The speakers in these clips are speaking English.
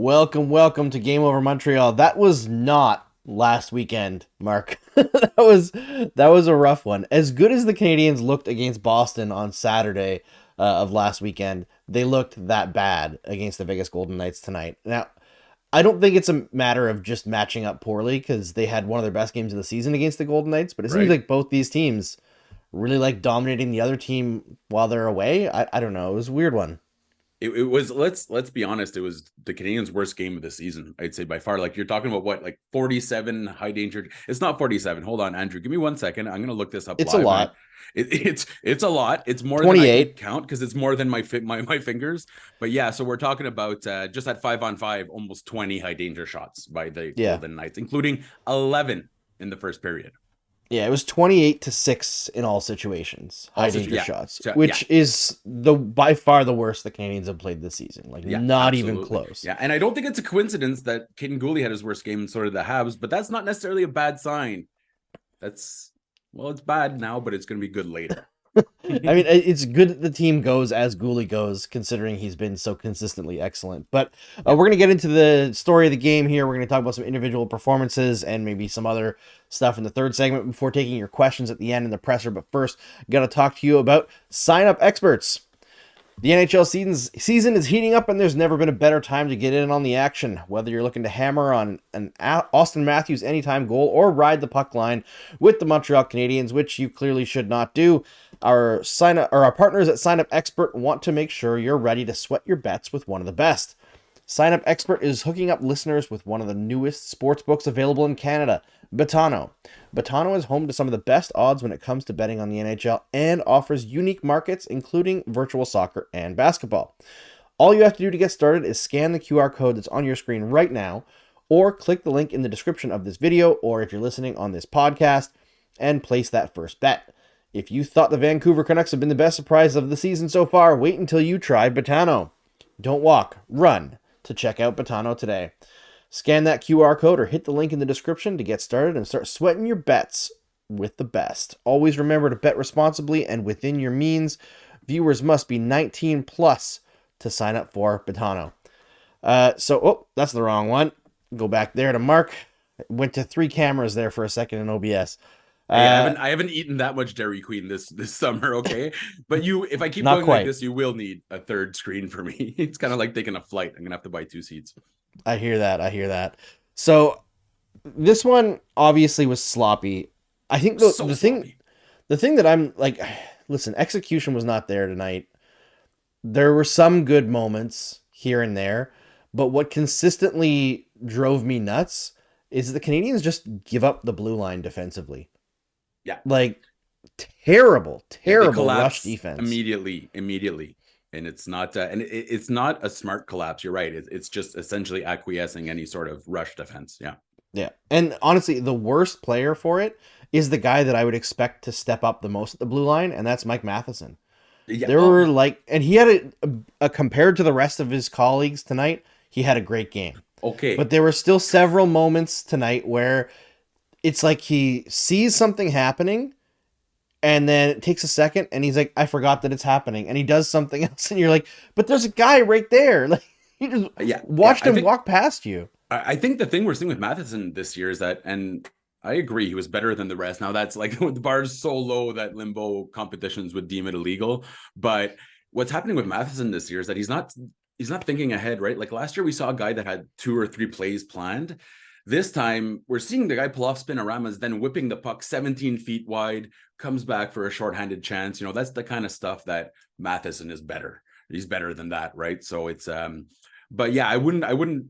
Welcome to Game Over Montreal. That was not last weekend, Mark. that was a rough one. As good as the Canadiens looked against Boston on Saturday of last weekend, they looked that bad against the Vegas Golden Knights tonight. Now, I don't think it's a matter of just matching up poorly because they had one of their best games of the season against the Golden Knights, but it seems Right. like both these teams really like dominating the other team while they're away. I don't know. It was a weird one. It was let's be honest, it was the Canadiens' worst game of the season, I'd say by far. Like you're talking about what, like 47 high danger. It's not 47. Hold on, Andrew. Give me 1 second. I'm gonna look this up It's a live. lot. It's a lot. It's more than I can 28. count because it's more than my fingers. But yeah, so we're talking about just at 5-on-5, almost 20 high danger shots by the Yeah. Golden Knights, including 11 in the first period. Yeah, it was 28-6 in all situations. High Also, danger yeah. shots, So, yeah. which is the by far the worst the Canadiens have played this season. Like Yeah, not even absolutely. close. Yeah, and I don't think it's a coincidence that Caden Gooley had his worst game in sort of the Habs, but that's not necessarily a bad sign. That's well, it's bad now, but it's going to be good later. I mean, it's good that the team goes as Gooley goes, considering he's been so consistently excellent. But Yeah. we're going to get into the story of the game here. We're going to talk about some individual performances and maybe some other stuff in the third segment before taking your questions at the end in the presser. But first, got to talk to you about Sign Up Experts. The NHL season is heating up, and there's never been a better time to get in on the action. Whether you're looking to hammer on an Austin Matthews anytime goal or ride the puck line with the Montreal Canadiens, which you clearly should not do, our partners at Sign Up Expert want to make sure you're ready to sweat your bets with one of the best. Sign Up Expert is hooking up listeners with one of the newest sports books available in Canada, Betano. Betano is home to some of the best odds when it comes to betting on the NHL and offers unique markets, including virtual soccer and basketball. All you have to do to get started is scan the QR code that's on your screen right now, or click the link in the description of this video, or if you're listening on this podcast, and place that first bet. If you thought the Vancouver Canucks have been the best surprise of the season so far, wait until you try Betano. Don't walk, run to check out Betano today. Scan that QR code or hit the link in the description to get started and start sweating your bets with the best. Always remember to bet responsibly and within your means. Viewers must be 19 plus to sign up for Betano. That's the wrong one. Go back there to Mark. Went to 3 cameras there for a second in OBS. Hey, I haven't eaten that much Dairy Queen this summer, okay? But if I keep Not going quite. like this, you will need a third screen for me. It's kind of like taking a flight. I'm gonna have to buy 2 seats. I hear that. So this one obviously was sloppy. I think So the thing that I'm like, listen, execution was not there tonight. There were some good moments here and there, but what consistently drove me nuts is the Canadians just give up the blue line defensively. Yeah. Like terrible Yeah, they rush collapse defense. immediately, and it's not it's not a smart collapse. You're right. It's just essentially acquiescing any sort of rush defense. Yeah. Yeah. And honestly, the worst player for it is the guy that I would expect to step up the most at the blue line, and that's Mike Matheson. Yeah. There were like, and he had a compared to the rest of his colleagues tonight, he had a great game. Okay. But there were still several moments tonight where it's like he sees something happening and then it takes a second and he's like, I forgot that it's happening. And he does something else. And you're like, but there's a guy right there. Like, you just watched him walk past you. I think the thing we're seeing with Matheson this year is that, and I agree, he was better than the rest. Now that's like the bar is so low that limbo competitions would deem it illegal. But what's happening with Matheson this year is that he's not thinking ahead, right? Like last year we saw a guy that had 2 or 3 plays planned. This time we're seeing the guy pull off spinoramas, then whipping the puck 17 feet wide, comes back for a shorthanded chance. That's the kind of stuff that Matheson is better. He's better than that, right? So it's but yeah, I wouldn't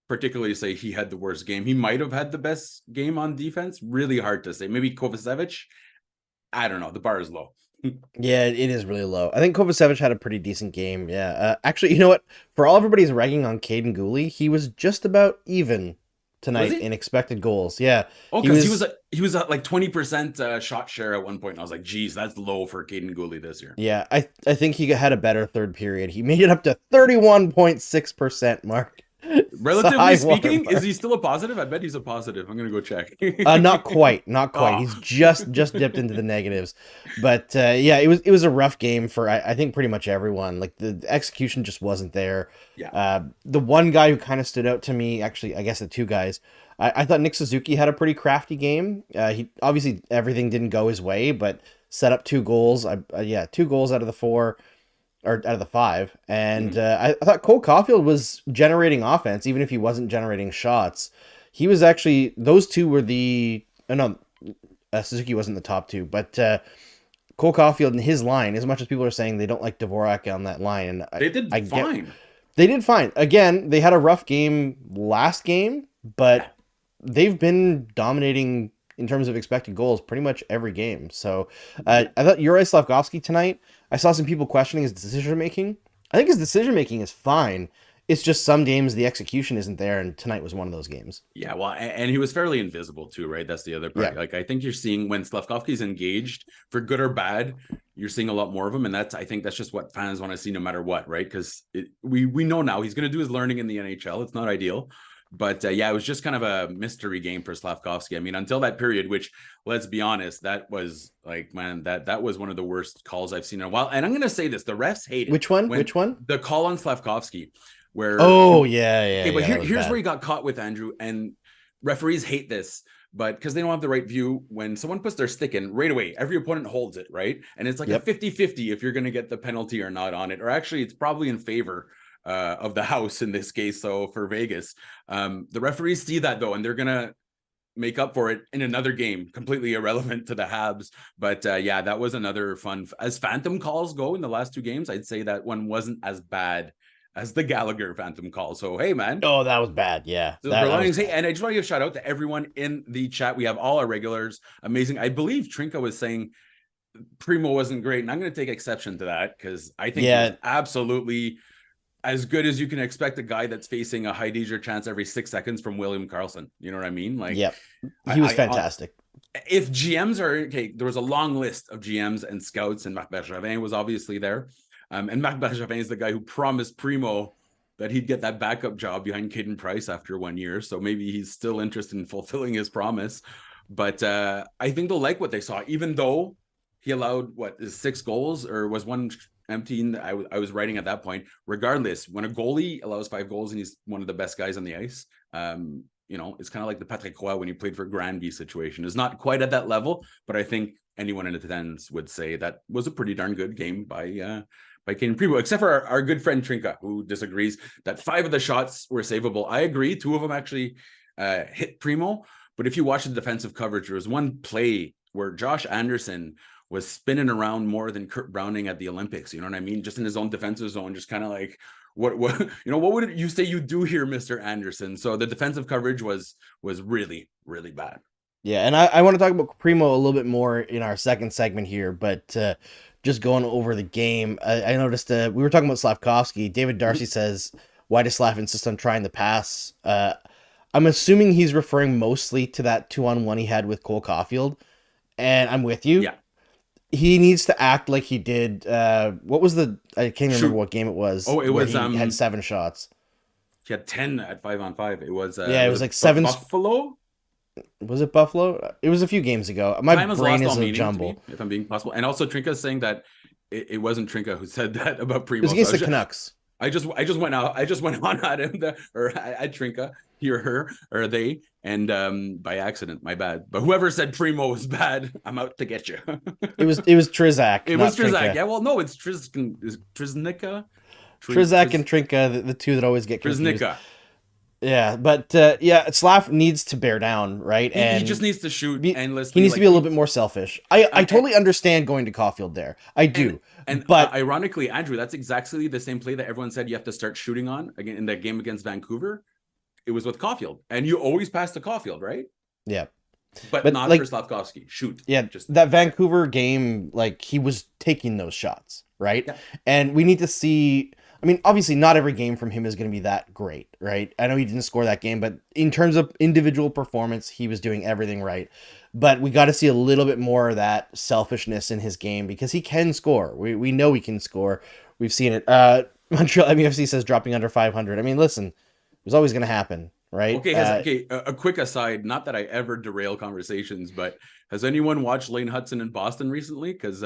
particularly say he had the worst game. He might have had the best game on defense. Really hard to say. Maybe Kovacevic. I don't know. The bar is low. Yeah, it is really low. I think Kovacevic had a pretty decent game. Yeah. Actually, you know what? For all everybody's ragging on Caden Gooley, he was just about even tonight in expected goals. Yeah. Oh, because he was at like 20% shot share at one point. And I was like, geez, that's low for Caden Gooley this year. Yeah, I think he had a better third period. He made it up to 31.6%, Mark. It's a high Relatively speaking, is watermark. he still a positive? I bet he's a positive. I'm gonna go check. Not quite, not quite. Oh, He's just dipped into the negatives, but yeah, it was a rough game for I think pretty much everyone. Like the execution just wasn't there. yeah. The one guy who kind of stood out to me, actually, I guess the two guys, I thought Nick Suzuki had a pretty crafty game. He obviously everything didn't go his way, but set up 2 goals. Yeah, 2 goals out of the 4 or out of the 5, and Mhm. I thought Cole Caulfield was generating offense, even if he wasn't generating shots. He was actually those two were the no Suzuki wasn't the top two, but Cole Caulfield and his line. As much as people are saying they don't like Dvorak on that line, and They I did get fine. they did fine. Again, they had a rough game last game, Yeah. but they've been dominating in terms of expected goals pretty much every game. So I thought Yuri Slavkovsky tonight, I saw some people questioning his decision making. I think his decision making is fine. It's just some games the execution isn't there, and tonight was one of those games. Yeah, well, and he was fairly invisible too, right? That's the other Yeah. part. Like, I think you're seeing when Slavkovsky's engaged, for good or bad, you're seeing a lot more of him, and I think that's just what fans want to see, no matter what, right? Because we know now he's going to do his learning in the NHL. It's not ideal, but yeah, it was just kind of a mystery game for Slavkovsky. I mean, until that period, which, let's be honest, that was like, man, that was one of the worst calls I've seen in a while. And I'm going to say this: the refs hate it. Which one? When Which one? the call on Slavkovsky, where Oh yeah, yeah, okay, but yeah. That was here's bad. where he got caught with, Andrew, and referees hate this, but because they don't have the right view, when someone puts their stick in right away, every opponent holds it, right? And it's like Yep. a 50-50 if you're going to get the penalty or not on it, or actually it's probably in favor of the house in this case. So for Vegas, the referees see that though, and they're going to make up for it in another game, completely irrelevant to the Habs. But yeah, that was another fun, as phantom calls go in the last 2 games, I'd say that one wasn't as bad as the Gallagher phantom call. So hey, man, Oh, that was bad. Yeah, Silver that was linings. Hey, bad. and I just want to give a shout out to everyone in the chat. We have all our regulars. Amazing. I believe Trinka was saying Primo wasn't great, and I'm going to take exception to that because I think he was Yeah, absolutely as good as you can expect a guy that's facing a high danger chance every 6 seconds from William Karlsson. You know what I mean? Like, yep. He was I fantastic. if GMs are okay, there was a long list of GMs and scouts, and Marc Bergevin was obviously there. And Marc Bergevin is the guy who promised Primo that he'd get that backup job behind Caden Price after 1 year. So maybe he's still interested in fulfilling his promise. But I think they'll like what they saw, even though he allowed 6 goals, or was one empty. I was writing at that point. Regardless, when a goalie allows 5 goals and he's one of the best guys on the ice, it's kind of like the Patrick Roy when he played for Granby situation. It's not quite at that level, but I think anyone in attendance would say that was a pretty darn good game by Caden Primo, except for our good friend Trinka, who disagrees that 5 of the shots were savable. I agree. 2 of them actually hit Primo, but if you watch the defensive coverage, there was one play where Josh Anderson was spinning around more than Kurt Browning at the Olympics. You know what I mean? Just in his own defensive zone, just kind of like, what what would you say you do here, Mr. Anderson? So the defensive coverage was really, really bad. Yeah, and I want to talk about Primo a little bit more in our second segment here, but just going over the game, I noticed we were talking about Slavkovsky. David Darcy says, why does Slav insist on trying the pass? I'm assuming he's referring mostly to that 2-on-1 he had with Cole Caulfield, and I'm with you. Yeah. He needs to act like he did. What was I can't remember what game it was. Oh, it where was he had 7 shots. He had 10 at 5-on-5. It was Yeah, it was like 7. Buffalo. Was it Buffalo? It was a few games ago. My Time has brain lost is all a meaning jumble. to me, if I'm being possible. And also Trinka saying that it wasn't Trinka who said that about Primo. It was against So the Canucks. I just went on at him or at Trinka, he or her or they, and by accident, my bad. But whoever said Primo was bad, I'm out to get you. It was Trizak. It was Trizak. Trinka. Yeah, well, no, it's Triznica. Trizak and Trinka, the two that always get confused. Triznica. Yeah, but yeah, Slav needs to bear down, right? He just needs to shoot endlessly. He needs to be a little bit more selfish. I totally understand going to Caulfield there. I do. But ironically, Andrew, that's exactly the same play that everyone said you have to start shooting on again in that game against Vancouver. It was with Caulfield, and you always pass to Caulfield, right? Yeah, but not like, for Slavkovsky. Shoot. Yeah, just that Vancouver game, like he was taking those shots, right? Yeah. And we need to see. I mean, obviously, not every game from him is going to be that great, right? I know he didn't score that game, but in terms of individual performance, he was doing everything right. But we got to see a little bit more of that selfishness in his game because he can score. We know he can score. We've seen it. Montreal MEFC says dropping under 500. I mean, listen, was always going to happen, right? Okay, a quick aside, not that I ever derail conversations, but has anyone watched Lane Hudson in Boston recently? Because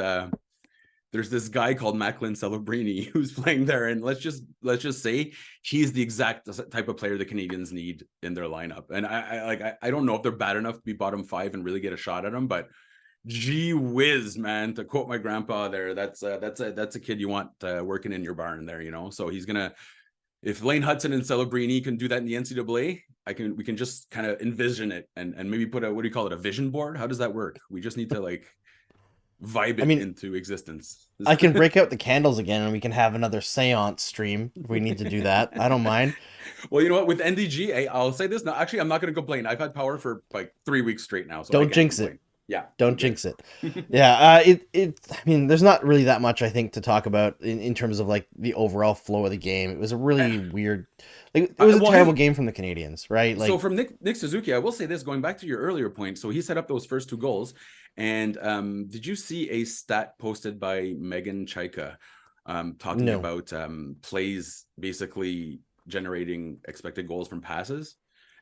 there's this guy called Macklin Celebrini who's playing there, and let's just say he's the exact type of player the Canadians need in their lineup. And I don't know if they're bad enough to be bottom 5 and really get a shot at him, but gee whiz, man, to quote my grandpa there, that's a kid you want working in your barn there, you know. So he's gonna, if Lane Hudson and Celebrini can do that in the NCAA, we can just kind of envision it and maybe put a, what do you call it, a vision board? How does that work? We just need to like vibe it into existence. I can break out the candles again and we can have another seance stream if we need to do that. I don't mind. Well, you know what, with NDG, I'll say this now. Actually, I'm not going to complain. I've had power for like 3 weeks straight now. So don't jinx it. Yeah. Don't jinx it. Yeah. I mean, there's not really that much, I think, to talk about in terms of like the overall flow of the game. It was a really weird, like, it was a terrible game from the Canadians, right? Like, so from Nick Suzuki, I will say this, going back to your earlier point. So he set up those first 2 goals. And did you see a stat posted by Megan Chaika talking about plays basically generating expected goals from passes?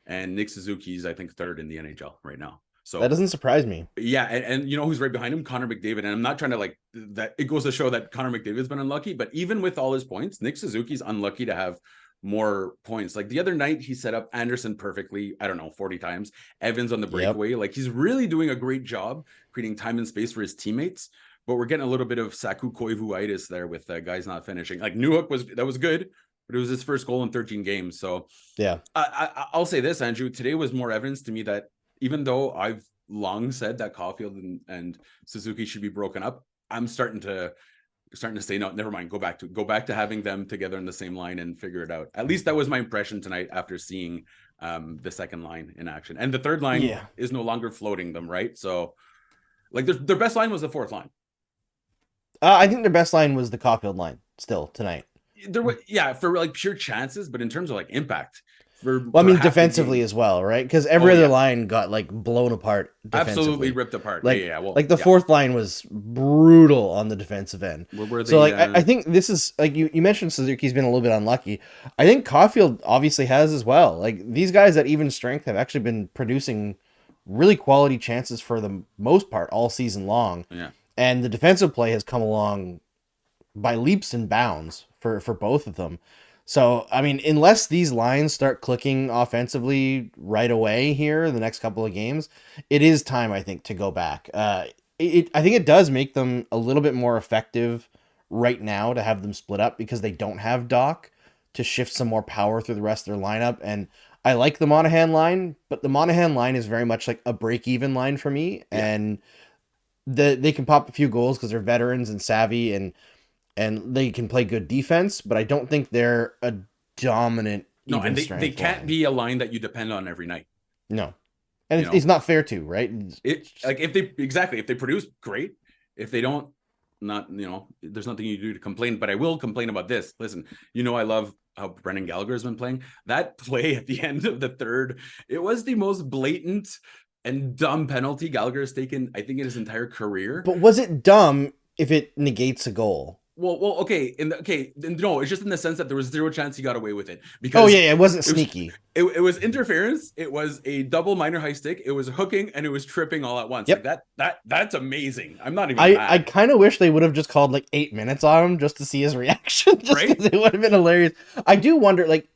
And Nick Suzuki's, I think, 3rd in the NHL right now. So that doesn't surprise me. Yeah, and you know who's right behind him? Connor McDavid. And I'm not trying to like that. It goes to show that Connor McDavid's been unlucky, but even with all his points, Nick Suzuki's unlucky to have more points. Like the other night, he set up Anderson perfectly, I don't know, 40 times. Evans on the breakaway. Yep. Like he's really doing a great job creating time and space for his teammates. But we're getting a little bit of Saku Koivuitis there with guys not finishing. Like Newhook was good, but it was his first goal in 13 games. So yeah, I'll say this, Andrew. Today was more evidence to me that even though I've long said that Caulfield and Suzuki should be broken up, I'm starting to say, no, never mind. Go back to having them together in the same line and figure it out. At least that was my impression tonight after seeing the second line in action. And the third line is no longer floating them, right? So like their best line was the 4th line. I think their best line was the Caulfield line still tonight. There was, for like pure chances, but in terms of like impact, defensively as well, right? Because every other line got like blown apart. Absolutely ripped apart. Like, the 4th line was brutal on the defensive end. I think this is like you mentioned Suzuki's been a little bit unlucky. I think Caulfield obviously has as well. Like these guys at even strength have actually been producing really quality chances for the most part all season long. Yeah. And the defensive play has come along by leaps and bounds for both of them. So, I mean, unless these lines start clicking offensively right away here the next couple of games, it is time, I think, to go back. I think it does make them a little bit more effective right now to have them split up because they don't have Doc to shift some more power through the rest of their lineup. And I like the Monahan line, but the Monahan line is very much like a break-even line for me. Yeah. And they can pop a few goals because they're veterans and savvy and they can play good defense, but I don't think they're a dominant. No, and they can't be a line that you depend on every night. No, and it's not fair to, right? If they produce, great. If they don't, there's nothing you do to complain. But I will complain about this. Listen, I love how Brendan Gallagher has been playing. That play at the end of the 3rd, it was the most blatant and dumb penalty Gallagher has taken, I think, in his entire career. But was it dumb if it negates a goal? Well, okay. No, it's just in the sense that there was 0 chance he got away with it. Because it wasn't sneaky. It was interference. It was a double minor high stick. It was hooking and it was tripping all at once. Yep. Like that's amazing. I'm not even mad. I kind of wish they would have just called like 8 minutes on him just to see his reaction. Right? It would have been hilarious. I do wonder, like,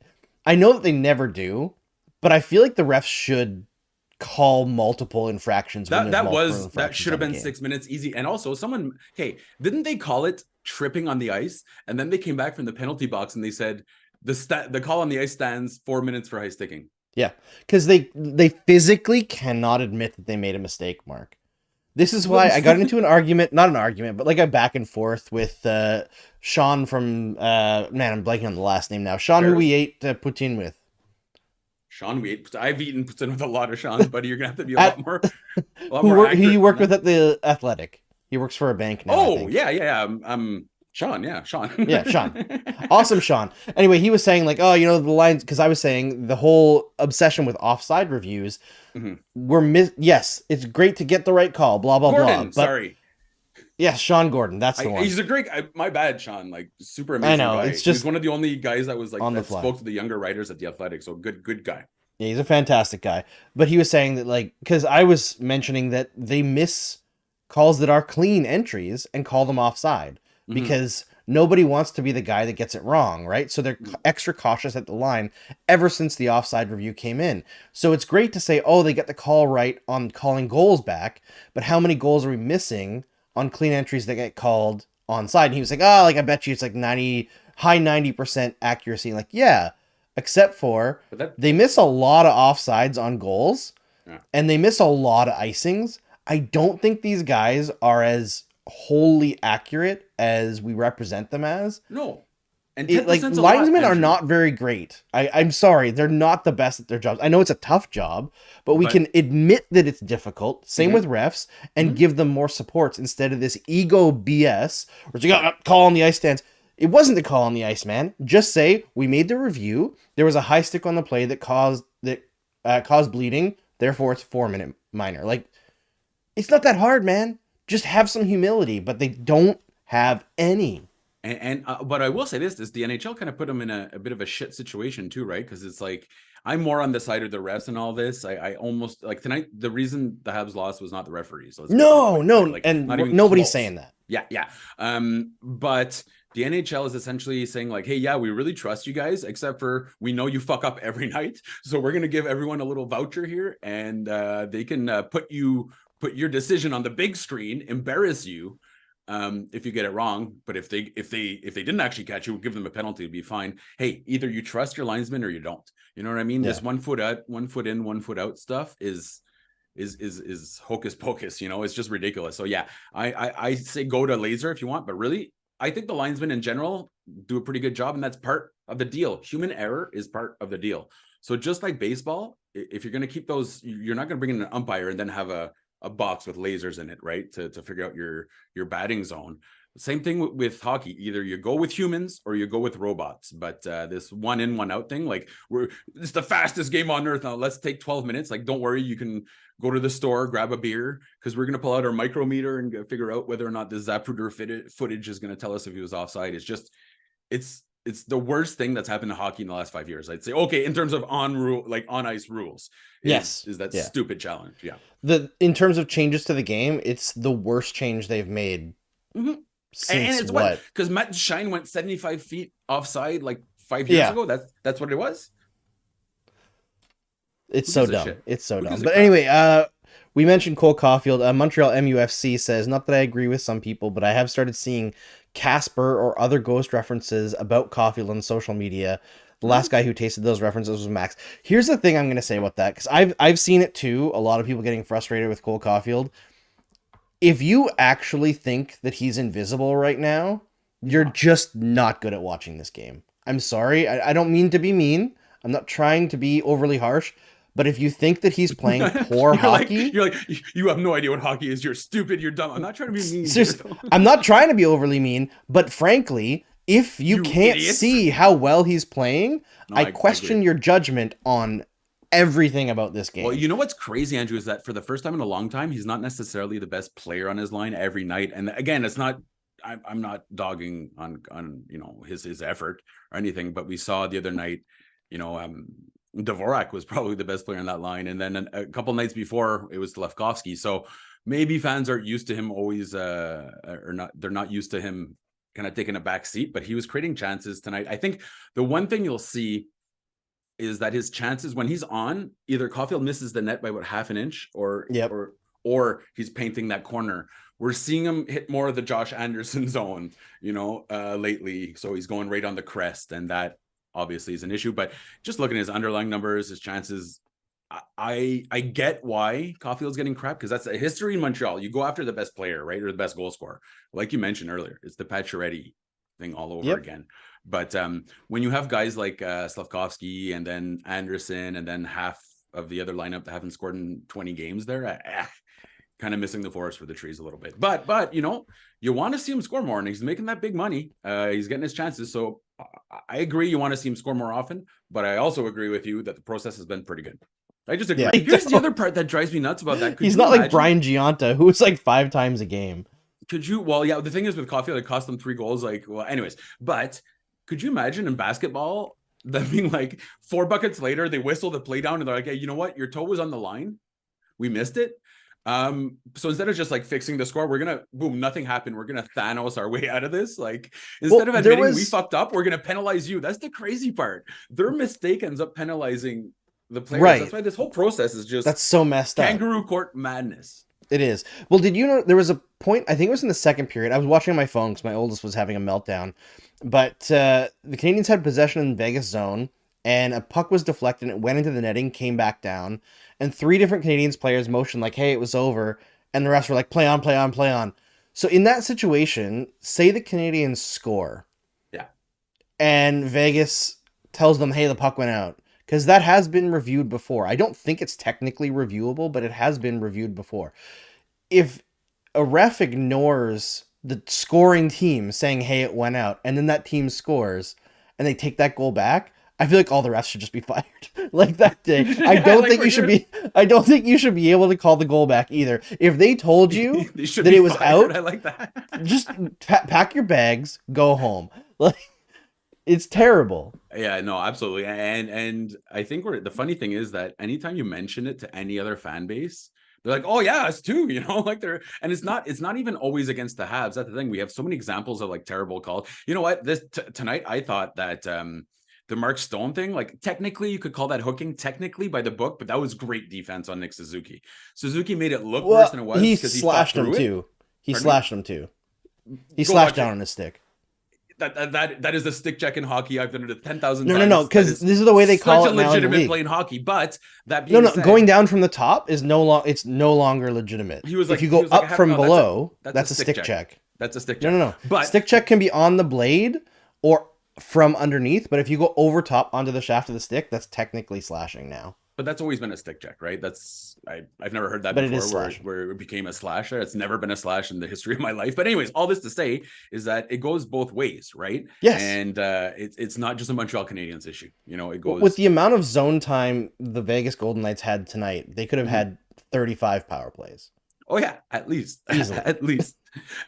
I know that they never do, but I feel like the refs should call multiple infractions. That should have been 6 minutes easy. And also didn't they call it tripping on the ice? And then they came back from the penalty box and they said the call on the ice stands 4 minutes for high sticking. Yeah, because they physically cannot admit that they made a mistake, Mark. This is why I got into not an argument, but like a back and forth with Sean from I'm blanking on the last name now. Sean, who we ate poutine with. Sean, I've eaten poutine with a lot of Sean's, buddy. You're gonna have to be a lot more accurate. Who you worked with at the Athletic? He works for a bank now. Oh, yeah. Sean. Yeah, Sean. Yeah, Sean. Awesome, Sean. Anyway, he was saying like, the lines, because I was saying the whole obsession with offside reviews were yes, it's great to get the right call, blah blah blah. But sorry. Yeah, Sean Gordon. That's the one. He's a great guy. My bad, Sean. Like super I amazing know. guy. It's He was just one of the only guys that was like on the that fly. spoke to the younger writers at the Athletic. So good guy. Yeah, he's a fantastic guy. But he was saying that, like, because I was mentioning that they miss calls that are clean entries and call them offside because nobody wants to be the guy that gets it wrong, right? So they're extra cautious at the line ever since the offside review came in. So it's great to say, oh, they get the call right on calling goals back, but how many goals are we missing on clean entries that get called onside? And he was like, oh, like, I bet you it's like high 90% accuracy. Like, yeah, except for they miss a lot of offsides on goals and they miss a lot of icings. I don't think these guys are as wholly accurate as we represent them as. No. And like linesmen are not very great. I'm sorry, they're not the best at their jobs. I know it's a tough job, but we can admit that it's difficult. Same with refs, and give them more supports instead of this ego BS where it's like, call on the ice stands. It wasn't the call on the ice, man. Just say we made the review. There was a high stick on the play that caused bleeding. Therefore, it's 4-minute minor. Like, it's not that hard, man. Just have some humility, but they don't have any. But I will say this: the NHL kind of put them in a bit of a shit situation too, right? Because it's like I'm more on the side of the refs and all this. I almost like tonight. The reason the Habs lost was not the referees. So no, like, and nobody's saying that. Yeah. But the NHL is essentially saying like, hey, yeah, we really trust you guys, except for we know you fuck up every night, so we're gonna give everyone a little voucher here, and they can put your decision on the big screen, embarrass you. If you get it wrong, but if they didn't actually catch you, we'll give them a penalty to be fine. Hey, either you trust your linesman or you don't. You know what I mean? Yeah. This 1 foot out, 1 foot in, 1 foot out stuff is hocus pocus. You know, it's just ridiculous. So yeah, I say go to laser if you want, but really, I think the linesmen in general do a pretty good job, and that's part of the deal. Human error is part of the deal. So just like baseball, if you're going to keep those, you're not going to bring in an umpire and then have a box with lasers in it, right? To figure out your batting zone. Same thing with hockey. Either you go with humans or you go with robots. But this 1 in, 1 out thing, like it's the fastest game on earth. Now let's take 12 minutes. Like, don't worry, you can go to the store, grab a beer, because we're going to pull out our micrometer and figure out whether or not the Zapruder footage is going to tell us if he was offside. It's the worst thing that's happened to hockey in the last 5 years. I'd say, okay, in terms of on ice rules. Is that stupid challenge. Yeah. In terms of changes to the game, it's the worst change they've made since it's what? Because Matt Shine went 75 feet offside like 5 years ago. That's what it was. It's so dumb. It's so dumb. But anyway, we mentioned Cole Caulfield. Montreal MUFC says, not that I agree with some people, but I have started seeing Casper or other ghost references about Caulfield on social media. The last guy who tasted those references was Max. Here's the thing I'm going to say about that, because I've seen it too. A lot of people getting frustrated with Cole Caulfield. If you actually think that he's invisible right now, you're just not good at watching this game. I'm sorry. I don't mean to be mean. I'm not trying to be overly harsh. But if you think that he's playing poor hockey... You're like, you have no idea what hockey is. You're stupid. You're dumb. I'm not trying to be mean. Seriously, I'm not trying to be overly mean. But frankly, if you can't see how well he's playing, I question your judgment on everything about this game. Well, you know what's crazy, Andrew, is that for the first time in a long time, he's not necessarily the best player on his line every night. And again, it's not... I'm not dogging on his effort or anything, but we saw the other night, Dvorak was probably the best player on that line, and then a couple nights before it was Slafkovsky. So maybe fans aren't used to him always, or not. They're not used to him kind of taking a back seat. But he was creating chances tonight. I think the one thing you'll see is that his chances when he's on, either Caulfield misses the net by about half an inch, or he's painting that corner. We're seeing him hit more of the Josh Anderson zone, lately. So he's going right on the crest, and that obviously is an issue. But just looking at his underlying numbers, his chances, I get why Caulfield's getting crap, because that's a history in Montreal. You go after the best player, right, or the best goal scorer. Like you mentioned earlier, it's the Pacioretty thing all over again. But when you have guys like Slafkovsky and then Anderson and then half of the other lineup that haven't scored in 20 games there, kind of missing the forest for the trees a little bit. But you want to see him score more, and he's making that big money. He's getting his chances. So I agree you want to see him score more often, but I also agree with you that the process has been pretty good. I just agree. Here's the other part that drives me nuts about that. He's not like Brian Giunta, who's like 5 times a game. Could you? Well, yeah. The thing is with Caulfield, it cost them 3 goals. Like, well, anyways. But could you imagine in basketball them being like 4 buckets later, they whistle the play down and they're like, "Hey, you know what? Your toe was on the line. We missed it. So instead of just like fixing the score, we're gonna boom, nothing happened. We're gonna Thanos our way out of this. Like instead of admitting we fucked up, we're gonna penalize you. That's the crazy part. Their mistake ends up penalizing the players. Right. That's why this whole process is just that's so messed up. Kangaroo court madness. It is. Well, did you know there was a point, I think it was in the second period. I was watching on my phone because my oldest was having a meltdown. But the Canadiens had possession in Vegas zone, and a puck was deflected, and it went into the netting, came back down, and 3 different Canadiens players motioned like, hey, it was over, and the refs were like, play on, play on, play on. So in that situation, say the Canadiens score. Yeah. And Vegas tells them, hey, the puck went out. Because that has been reviewed before. I don't think it's technically reviewable, but it has been reviewed before. If a ref ignores the scoring team saying, hey, it went out, and then that team scores, and they take that goal back, I feel like all the refs should just be fired. Like that day. I don't think you should be able to call the goal back either. If they told you that it was out, I like that. just pack your bags, go home. Like, it's terrible. Yeah, no, absolutely. And I think the funny thing is that anytime you mention it to any other fan base, they're like, oh yeah, us too, like and it's not even always against the Habs. That's the thing. We have so many examples of like terrible calls. You know what? Tonight, I thought that the Mark Stone thing, like technically you could call that hooking technically by the book, but that was great defense on Nick Suzuki. Suzuki made it look worse than it was because he slashed him too. He slashed him too. He slashed down on his stick. That is the stick check in hockey. I've done it 10,000 times. No, because this is the way they call it now in the league. Legitimate playing hockey, but that being said, going down from the top is no longer legitimate. He was like, if you go up from below, that's a stick check. That's a stick check. No. But stick check can be on the blade or from underneath, but if you go over top onto the shaft of the stick, that's technically slashing now. But that's always been a stick check, right? I've never heard that before where it became a slasher. It's never been a slash in the history of my life. But anyways, all this to say is that it goes both ways, right? Yes. And it's not just a Montreal Canadiens issue. It goes with the amount of zone time the Vegas Golden Knights had tonight. They could have had 35 power plays. Oh yeah, at least easily. At least.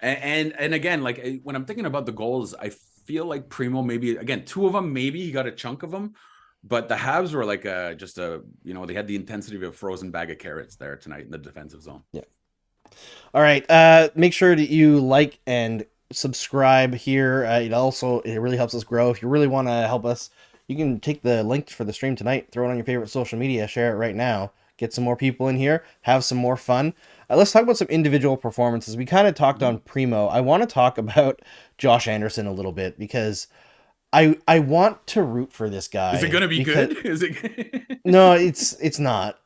And again, like when I'm thinking about the goals, I feel like Primo maybe again 2 of them, maybe he got a chunk of them. But the Habs were like they had the intensity of a frozen bag of carrots there tonight in the defensive zone. Yeah. All right. Make sure that you like and subscribe here. It really helps us grow. If you really want to help us, you can take the link for the stream tonight, throw it on your favorite social media, share it right now, get some more people in here, have some more fun. Let's talk about some individual performances. We kind of talked on Primo. I want to talk about Josh Anderson a little bit because I want to root for this guy. Is it going to be good? Is it? No, it's not.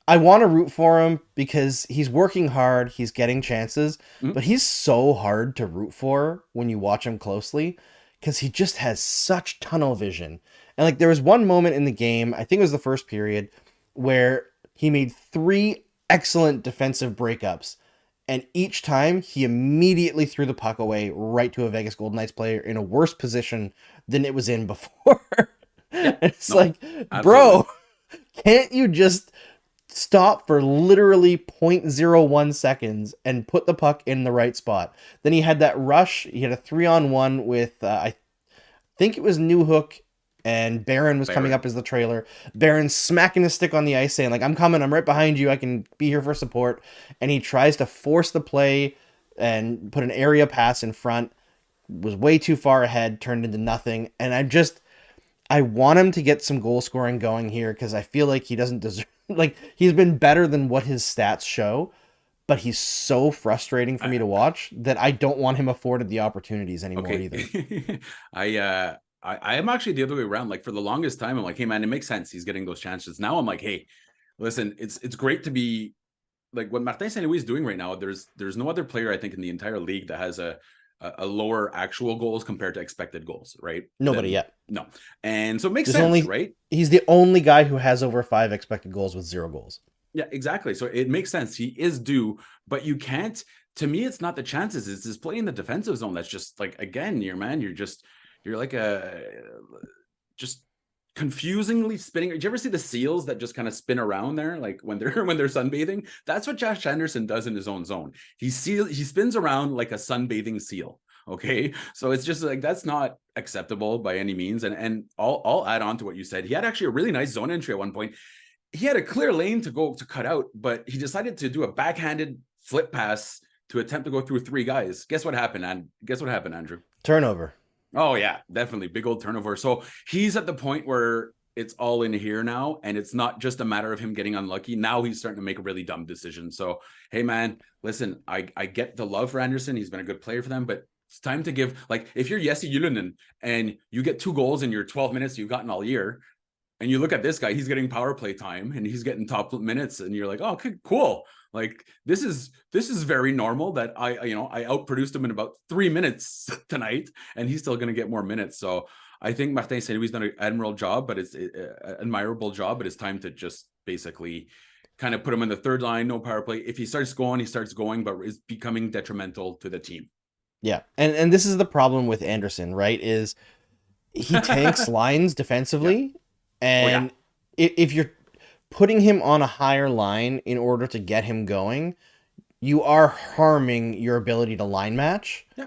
I want to root for him because he's working hard. He's getting chances, but he's so hard to root for when you watch him closely because he just has such tunnel vision. And like there was one moment in the game, I think it was the first period, where he made 3 excellent defensive breakups. And each time he immediately threw the puck away right to a Vegas Golden Knights player in a worse position than it was in before. It's absolutely. Bro, can't you just stop for literally 0.01 seconds and put the puck in the right spot? Then he had that rush. He had a 3-on-1 with, I think it was Newhook, and Barron was coming up as the trailer. Barron smacking his stick on the ice saying, like, I'm coming, I'm right behind you, I can be here for support. And he tries to force the play and put an area pass in front. Was way too far ahead, turned into nothing. And I want him to get some goal scoring going here because I feel like he doesn't deserve, like, he's been better than what his stats show, but he's so frustrating for me to watch that I don't want him afforded the opportunities anymore either. I am actually the other way around. Like for the longest time, I'm like, hey man, it makes sense. He's getting those chances. Now I'm like, hey, listen, it's great to be like what Martin St. Louis is doing right now. There's no other player I think in the entire league that has a lower actual goals compared to expected goals, right? Nobody yet. No. And so it makes sense, right? He's the only guy who has over 5 expected goals with 0 goals. Yeah, exactly. So it makes sense. He is due, but you can't, to me, it's not the chances. It's his play in the defensive zone. That's just like, again, you're like just confusingly spinning. Did you ever see the seals that just kind of spin around there, like when they're sunbathing? That's what Josh Anderson does in his own zone. He spins around like a sunbathing seal. Okay, so it's just like that's not acceptable by any means. And I'll add on to what you said. He had actually a really nice zone entry at one point. He had a clear lane to cut out, but he decided to do a backhanded flip pass to attempt to go through 3 guys. Guess what happened, Andrew? Turnover. Oh yeah, definitely big old turnover. So he's at the point where it's all in here now, and it's not just a matter of him getting unlucky. Now he's starting to make a really dumb decision. So hey man, listen, I get the love for Anderson. He's been a good player for them, but it's time to give, like, if you're Jesse Ylönen and you get 2 goals in your 12 minutes you've gotten all year, and you look at this guy, he's getting power play time and he's getting top minutes, and you're like, oh, okay, cool. Like this is very normal that I outproduced him in about 3 minutes tonight, and he's still going to get more minutes. So I think Martin St. Louis done an admirable job, but it's admirable job, but it's time to just basically kind of put him in the third line, no power play. If he starts going, but is becoming detrimental to the team. Yeah, and this is the problem with Anderson, right? Is he tanks lines defensively, and if you're putting him on a higher line in order to get him going, you are harming your ability to line match. Yeah,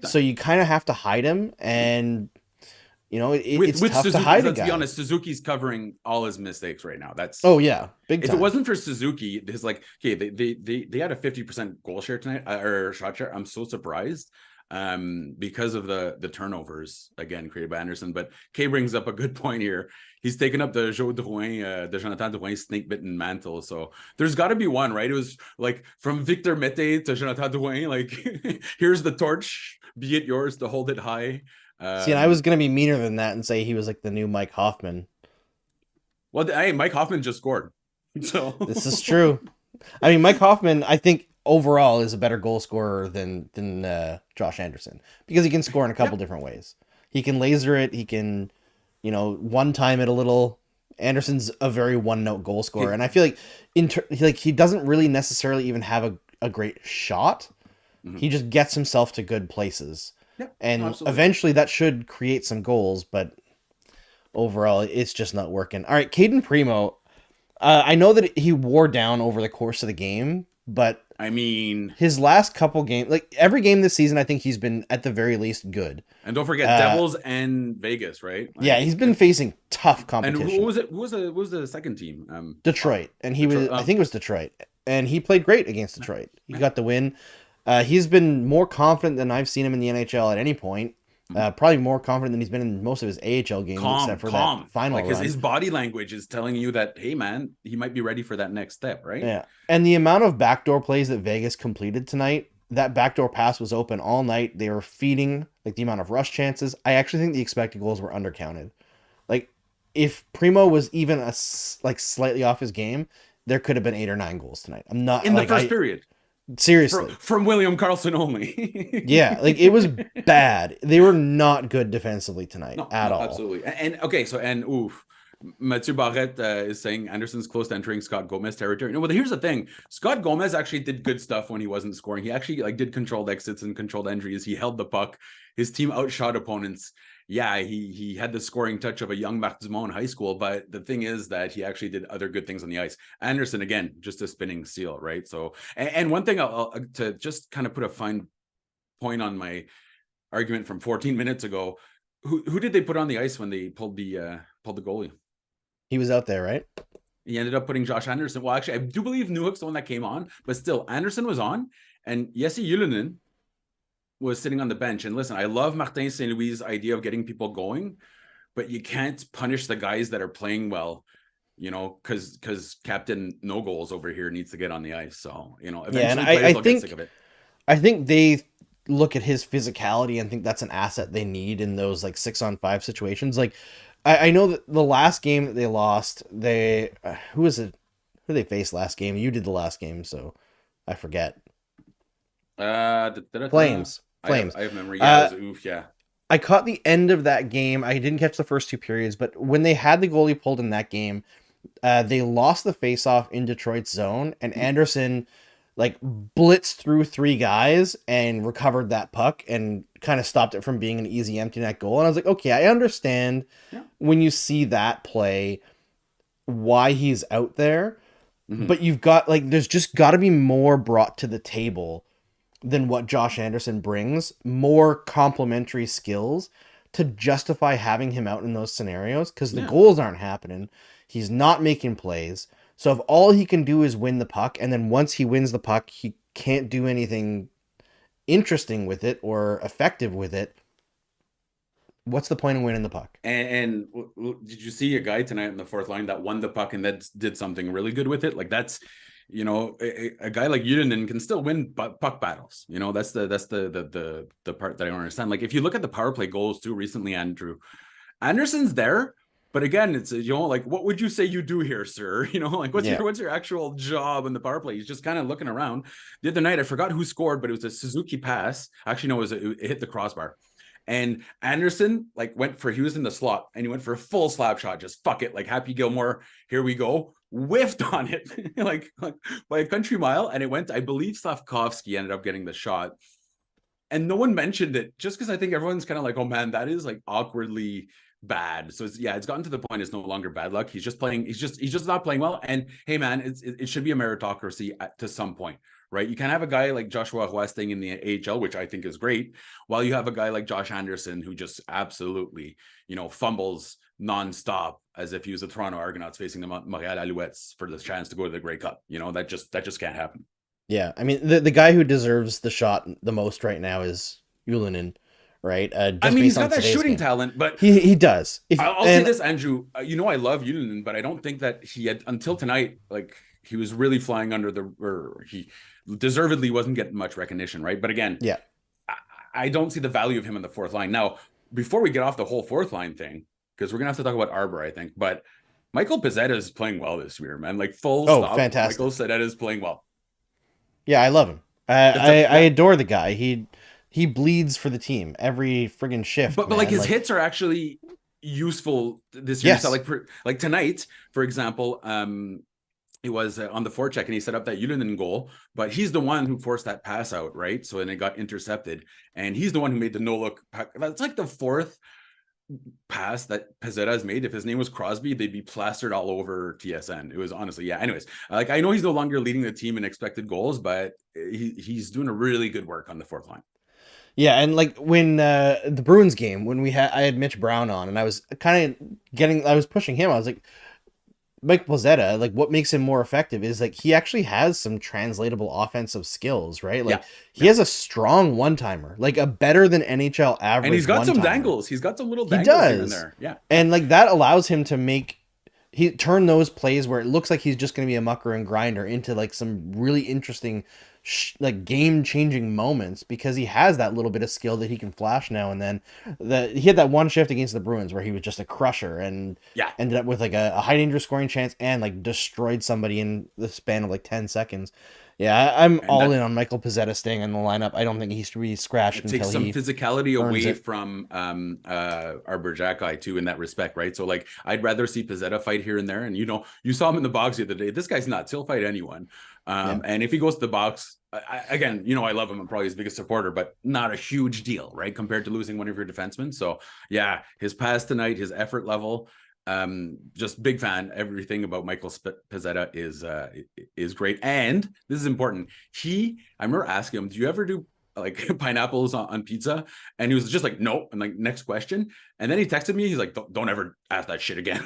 so you kind of have to hide him, and it's with tough Suzuki, to hide a let's guy. be honest, Suzuki's covering all his mistakes right now. That's big time. If it wasn't for Suzuki, it's like, okay, they had a 50% goal share tonight, or shot share. I'm so surprised because of the turnovers again created by Anderson. But Kay brings up a good point here. He's taken up the Jonathan Drouin snake bitten mantle. So there's got to be one, right? It was like from Victor Mete to Jonathan Drouin. Like, here's the torch, be it yours to hold it high. See, and I was gonna be meaner than that and say he was like the new Mike Hoffman. Well, hey, Mike Hoffman just scored, so this is true. I mean, Mike Hoffman, I think overall is a better goal scorer than Josh Anderson, because he can score in a couple different ways. He can laser it. He can, one time it a little. Anderson's a very one note goal scorer, and I feel like he doesn't really necessarily even have a great shot. Mm-hmm. He just gets himself to good places. Yep, and absolutely. Eventually that should create some goals, but overall it's just not working. All right, Caden Primo, I know that he wore down over the course of the game, but I mean, his last couple games, like every game this season, I think he's been at the very least good. And don't forget Devils and Vegas, right? Like, yeah, he's been facing tough competition. And who was it? Who was the second team? Detroit, and he was. I think it was Detroit, and he played great against Detroit. He got the win. He's been more confident than I've seen him in the NHL at any point. Probably more confident than he's been in most of his AHL games, except for that final run. His body language is telling you that, hey man, he might be ready for that next step, right? Yeah. And the amount of backdoor plays that Vegas completed tonight, that backdoor pass was open all night. They were feeding, like, the amount of rush chances. I actually think the expected goals were undercounted. Like, if Primo was even slightly off his game, there could have been 8 or 9 goals tonight. I'm not in the first period. Seriously. From William Karlsson only. Yeah, like, it was bad. They were not good defensively tonight at all. Absolutely. And okay, so, Mathieu Barrette is saying Anderson's close to entering Scott Gomez territory. No, but here's the thing. Scott Gomez actually did good stuff when he wasn't scoring. He actually did controlled exits and controlled entries. He held the puck. His team outshot opponents. Yeah, he had the scoring touch of a young Marc Dumont in high school, but the thing is that he actually did other good things on the ice. Anderson, again, just a spinning seal, right? So, and one thing I'll to just kind of put a fine point on my argument from 14 minutes ago, who did they put on the ice when they pulled the goalie? He was out there, right? He ended up putting Josh Anderson. Well, actually, I do believe Newhook's the one that came on, but still, Anderson was on, and Jesse Ylönen was sitting on the bench. And listen, I love Martin St. Louis' idea of getting people going, but you can't punish the guys that are playing well, because Captain No Goals over here needs to get on the ice. So, eventually players will get sick of it. I think they look at his physicality and think that's an asset they need in those 6-on-5 situations. Like, I know that the last game that they lost, who they faced last game? You did the last game, so I forget. Flames. I have memory. Yeah, it was, yeah. I caught the end of that game. I didn't catch the first 2 periods, but when they had the goalie pulled in that game, they lost the faceoff in Detroit's zone, and Anderson like blitzed through 3 guys and recovered that puck and kind of stopped it from being an easy empty net goal. And I was like, okay, I understand Yeah. when you see that play why he's out there, Mhm. but you've got like there's just got to be more brought to the table than what Josh Anderson brings, more complementary skills to justify having him out in those scenarios because the Yeah. goals aren't happening. He's not making plays. So if all he can do is win the puck, and then once he wins the puck, he can't do anything interesting with it or effective with it, what's the point of winning the puck? Did you see a guy tonight in the fourth line that won the puck and that did something really good with it? Like that's, a guy like Udinen can still win puck battles. That's the part that I don't understand. Like if you look at the power play goals too recently, Andrew Anderson's there, but again, it's like what would you say you do here, sir? Like what's your actual job in the power play? He's just kind of looking around. The other night, I forgot who scored, but it was a Suzuki pass. Actually, no, it hit the crossbar. And Anderson he was in the slot and he went for a full slap shot. Just fuck it. Like Happy Gilmore. Here we go. Whiffed on it like by a country mile. And it went, I believe Slavkovsky ended up getting the shot. And no one mentioned it just because I think everyone's kind of like, oh man, that is like awkwardly bad. So it's gotten to the point it's no longer bad luck. He's just not playing well. And hey man, it should be a meritocracy to some point. Right, you can have a guy like Joshua Roy staying in the AHL, which I think is great, while you have a guy like Josh Anderson who just absolutely, fumbles nonstop as if he was the Toronto Argonauts facing the Montreal Alouettes for the chance to go to the Grey Cup. That just can't happen. Yeah, I mean the guy who deserves the shot the most right now is Ylönen, right? He's got that shooting talent, but he does. I'll say this, Andrew. I love Ylönen, but I don't think that he had until tonight. Like he was really flying under he deservedly wasn't getting much recognition, right? But again, yeah, I don't see the value of him in the fourth line. Now, before we get off the whole fourth line thing, because we're gonna have to talk about Arbor, I think, but Michael Pezzetta is playing well this year, man. Like full stop. Fantastic. Michael Pezzetta is playing well. Yeah, I love him. I adore the guy. He bleeds for the team every friggin' shift. But like his hits are actually useful this year. Yes. So like tonight, for example, it was on the forecheck and he set up that Ylönen goal, but he's the one who forced that pass out, right? So then it got intercepted, and he's the one who made the no-look. That's like the fourth pass that Pezzetta has made. If his name was Crosby, they'd be plastered all over TSN. It was honestly, yeah. Anyways, like I know he's no longer leading the team in expected goals, but he's doing a really good work on the fourth line. Yeah, and like when the Bruins game, when I had Mitch Brown on, and I was I was pushing him. I was like, Mike Pezzetta, like what makes him more effective is like he actually has some translatable offensive skills, right? Like he has a strong one-timer, like a better than NHL average. And he's got some dangles. He's got some little dangles here and there. Yeah. And like that allows him to turn those plays where it looks like he's just going to be a mucker and grinder into like some really interesting like game-changing moments because he has that little bit of skill that he can flash now and then. He had that one shift against the Bruins where he was just a crusher and ended up with like a high danger scoring chance and like destroyed somebody in the span of like 10 seconds. Yeah, I'm all in on Michael Pezzetta staying in the lineup. I don't think he should be scratched until takes some physicality away from Arbor Xhekaj too in that respect, right? So like I'd rather see Pezzetta fight here and there, and you saw him in the box the other day. This guy's nuts. He'll fight anyone. And if he goes to the box, again, I love him. I'm probably his biggest supporter, but not a huge deal, right? Compared to losing one of your defensemen. So yeah, his pass tonight, his effort level, just big fan. Everything about Michael Pezzetta is great. And this is important. I remember asking him, do you ever do like pineapples on pizza? And he was just like, no. And like, next question. And then he texted me. He's like, don't ever ask that shit again.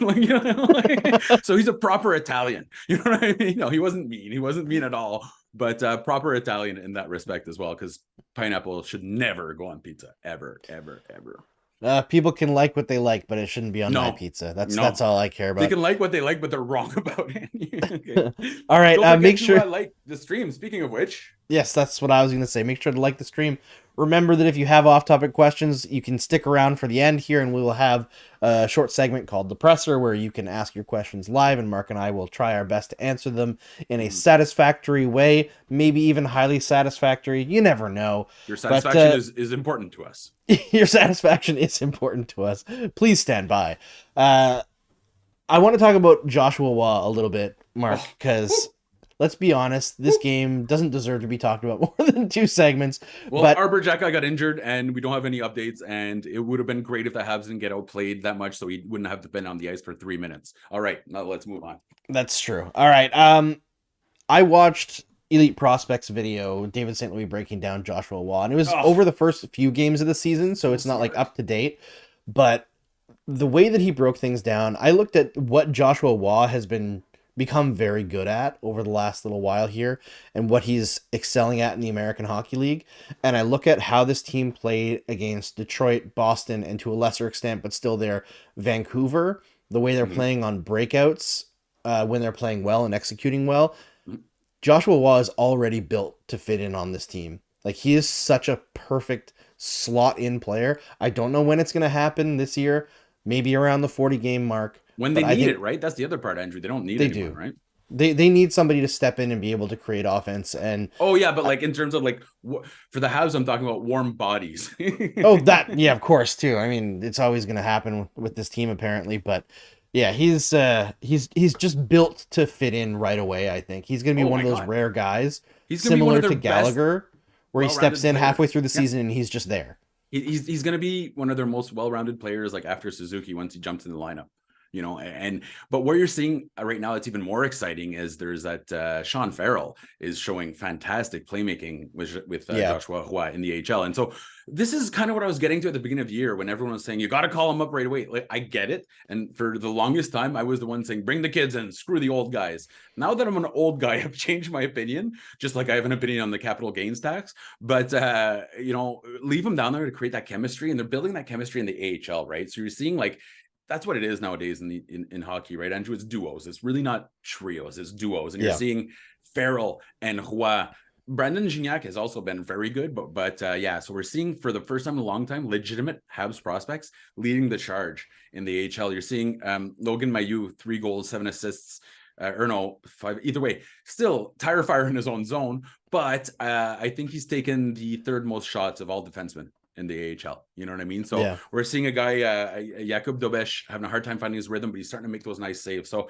So he's a proper Italian. You know what I mean? No, he wasn't mean. He wasn't mean at all. But proper Italian in that respect as well, because pineapple should never go on pizza, ever, ever, ever. People can like what they like, but it shouldn't be on my pizza. That's all I care about. They can like what they like, but they're wrong about it. Okay. All right, make sure to like the stream. Speaking of which, yes, that's what I was going to say. Make sure to like the stream. Remember that if you have off-topic questions, you can stick around for the end here, and we will have a short segment called The Presser where you can ask your questions live, and Mark and I will try our best to answer them in a satisfactory way, maybe even highly satisfactory. You never know. Your satisfaction is important to us. Your satisfaction is important to us. Please stand by. I want to talk about Joshua Roy a little bit, Mark, because let's be honest, this game doesn't deserve to be talked about more than 2 segments. Well, But Arbor Xhekaj got injured, and we don't have any updates. And it would have been great if the Habs didn't get outplayed that much, so he wouldn't have been on the ice for 3 minutes. All right, now let's move on. that's true. All right. I watched Elite Prospects video, David St. Louis breaking down Joshua Waugh, and it was over the first few games of the season, so it's not like up to date. But the way that he broke things down, I looked at what Joshua Waugh has become very good at over the last little while here and what he's excelling at in the American Hockey League. And I look at how this team played against Detroit, Boston, and to a lesser extent, but still there, Vancouver, the way they're playing on breakouts when they're playing well and executing well. Joshua Waugh is already built to fit in on this team. Like, he is such a perfect slot in player. I don't know when it's going to happen this year, maybe around the 40 game mark. When they need it, right? That's the other part, Andrew. They don't need anyone, right? They need somebody to step in and be able to create offense. And oh yeah, but like in terms of like for the Habs, I'm talking about warm bodies. Oh, that yeah, of course too. I mean, it's always going to happen with this team apparently, but yeah, he's just built to fit in right away. I think he's going to be one of those rare guys, he's gonna similar be one of to Gallagher, where he steps in halfway through the season and he's just there. He's going to be one of their most well-rounded players, like after Suzuki once he jumps in the lineup. But what you're seeing right now that's even more exciting is there's that Sean Farrell is showing fantastic playmaking with Joshua Roy in the AHL. And so this is kind of what I was getting to at the beginning of the year when everyone was saying, you got to call him up right away. Like, I get it. And for the longest time, I was the one saying, bring the kids in, screw the old guys. Now that I'm an old guy, I've changed my opinion, just like I have an opinion on the capital gains tax. But, leave them down there to create that chemistry. And they're building that chemistry in the AHL, right? So you're seeing like, that's what it is nowadays in hockey, right, Andrew? It's duos. It's really not trios. It's duos. And you're seeing Farrell and Roy. Brandon Gignac has also been very good, but so we're seeing for the first time in a long time legitimate Habs prospects leading the charge in the AHL. You're seeing Logan Mailloux, 3 goals, 7 assists, 5. Either way, still tire fire in his own zone, but I think he's taken the 3rd most shots of all defensemen in the AHL. You know what I mean? So we're seeing a guy, Jakub Dobesh, having a hard time finding his rhythm, but he's starting to make those nice saves. So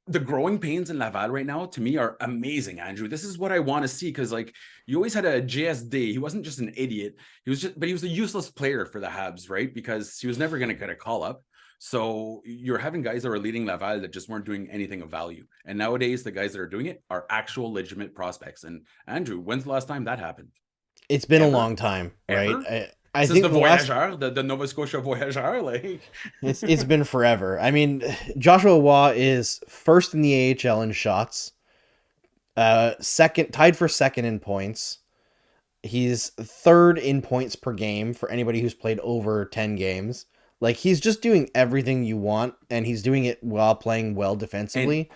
the growing pains in Laval right now, to me, are amazing, Andrew. This is what I want to see, because like you always had a JSD. He wasn't just an idiot. He was a useless player for the Habs, right? Because he was never going to get a call up. So you're having guys that are leading Laval that just weren't doing anything of value. And nowadays, the guys that are doing it are actual legitimate prospects. And Andrew, when's the last time that happened? It's been a long time, right? I think the Voyageur, the Nova Scotia Voyageur, like it's been forever. I mean, Joshua Waugh is 1st in the AHL in shots, tied for 2nd in points. He's 3rd in points per game for anybody who's played over 10 games. Like, he's just doing everything you want, and he's doing it while playing well defensively.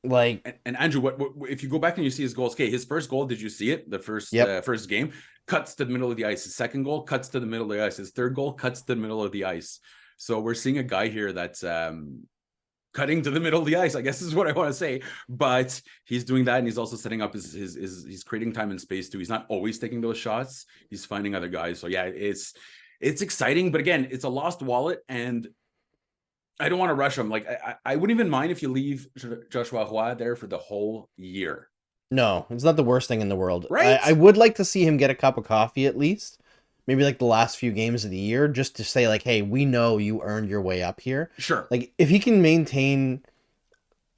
And Andrew, what if you go back and you see his goals? Okay, his first goal, did you see it? The first first game, cuts to the middle of the ice. His second goal cuts to the middle of the ice. His third goal cuts to the middle of the ice. So we're seeing a guy here that's cutting to the middle of the ice, I guess is what I want to say. But he's doing that, and he's also setting up he's creating time and space too. He's not always taking those shots. He's finding other guys. So yeah, it's exciting, but again, it's a lost wallet, and I don't want to rush him. Like, I wouldn't even mind if you leave Joshua Roy there for the whole year. No, it's not the worst thing in the world. Right? I would like to see him get a cup of coffee at least. Maybe like the last few games of the year, just to say like, hey, we know you earned your way up here. Sure. Like, if he can maintain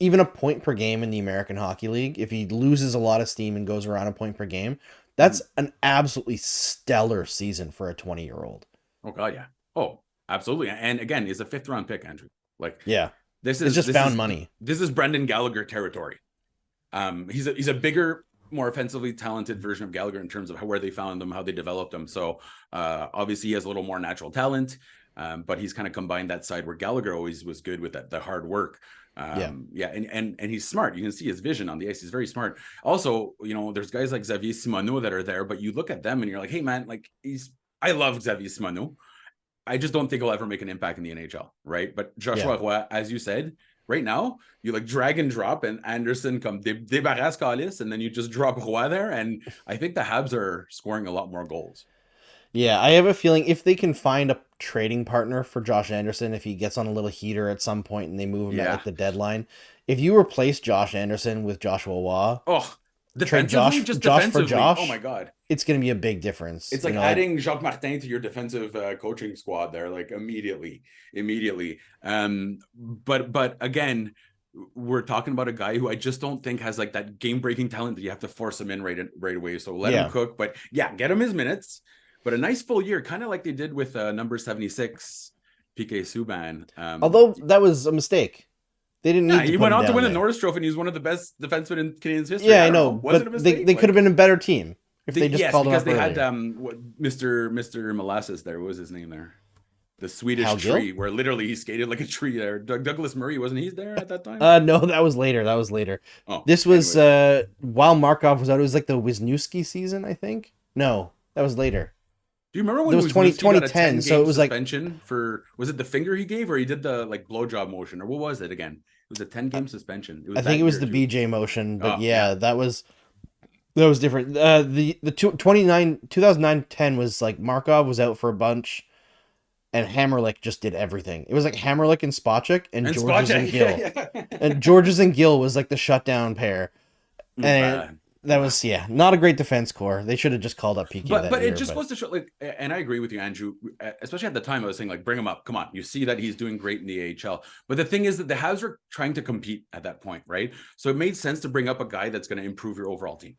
even a point per game in the American Hockey League, if he loses a lot of steam and goes around a point per game, that's an absolutely stellar season for a 20-year-old. Oh, God, yeah. Oh, absolutely. And again, he's a 5th round pick, Andrew. Like, yeah, this is found money. This is Brendan Gallagher territory. He's a bigger, more offensively talented version of Gallagher in terms of where they found him, how they developed him. So obviously he has a little more natural talent, but he's kind of combined that side where Gallagher always was good with the hard work. And he's smart. You can see his vision on the ice. He's very smart. Also, there's guys like Xavier Simoneau that are there, but you look at them and you're like, hey man, like I love Xavier Simoneau. I just don't think he'll ever make an impact in the NHL, right? But Joshua Roy, as you said, right now, you like drag and drop, and Anderson come débarrasse Callis, and then you just drop Roy there, and I think the Habs are scoring a lot more goals. Yeah, I have a feeling if they can find a trading partner for Josh Anderson, if he gets on a little heater at some point and they move him at like the deadline, if you replace Josh Anderson with Joshua Waugh, Oh, trade defensively, just Josh for defensively. Oh my Josh, God. it's going to be a big difference. It's like adding Jacques Martin to your defensive coaching squad there, like immediately. But again, we're talking about a guy who I just don't think has like that game breaking talent that you have to force him in right away. So let him cook, but yeah, get him his minutes. But a nice full year, kind of like they did with number 76, PK Subban. Although that was a mistake. They didn't need to he put went him on to down win the there. Norris Trophy, and he's one of the best defensemen in Canadiens history. Yeah, I know. Was it a mistake? They could have been a better team if they just called him up because they earlier. had Mr. Molasses there. What was his name there? The Swedish Hal tree, Gill? where literally he skated like a tree there. Douglas Murray, wasn't he there at that time? No, that was later. Oh, This was while Markov was out. It was like the Wisniewski season, I think. No, that was later. Do you remember when it was 2010? So it was suspension for, was it the finger he gave, or he did the like blowjob motion, or what was it again? It was a 10-game suspension. I think it was the BJ motion, but that was different. The 2009-10 was like Markov was out for a bunch, and Hammerlick just did everything. It was like Hammerlick and Spacek and Georges and Gill. And Georges and Gill was like the shutdown pair. And that was not a great defense core. They should have just called up PK. But it just goes to show, like, and I agree with you, Andrew. Especially at the time, I was saying, like, bring him up. Come on, you see that he's doing great in the AHL. But the thing is that the Habs were trying to compete at that point, right? So it made sense to bring up a guy that's going to improve your overall team.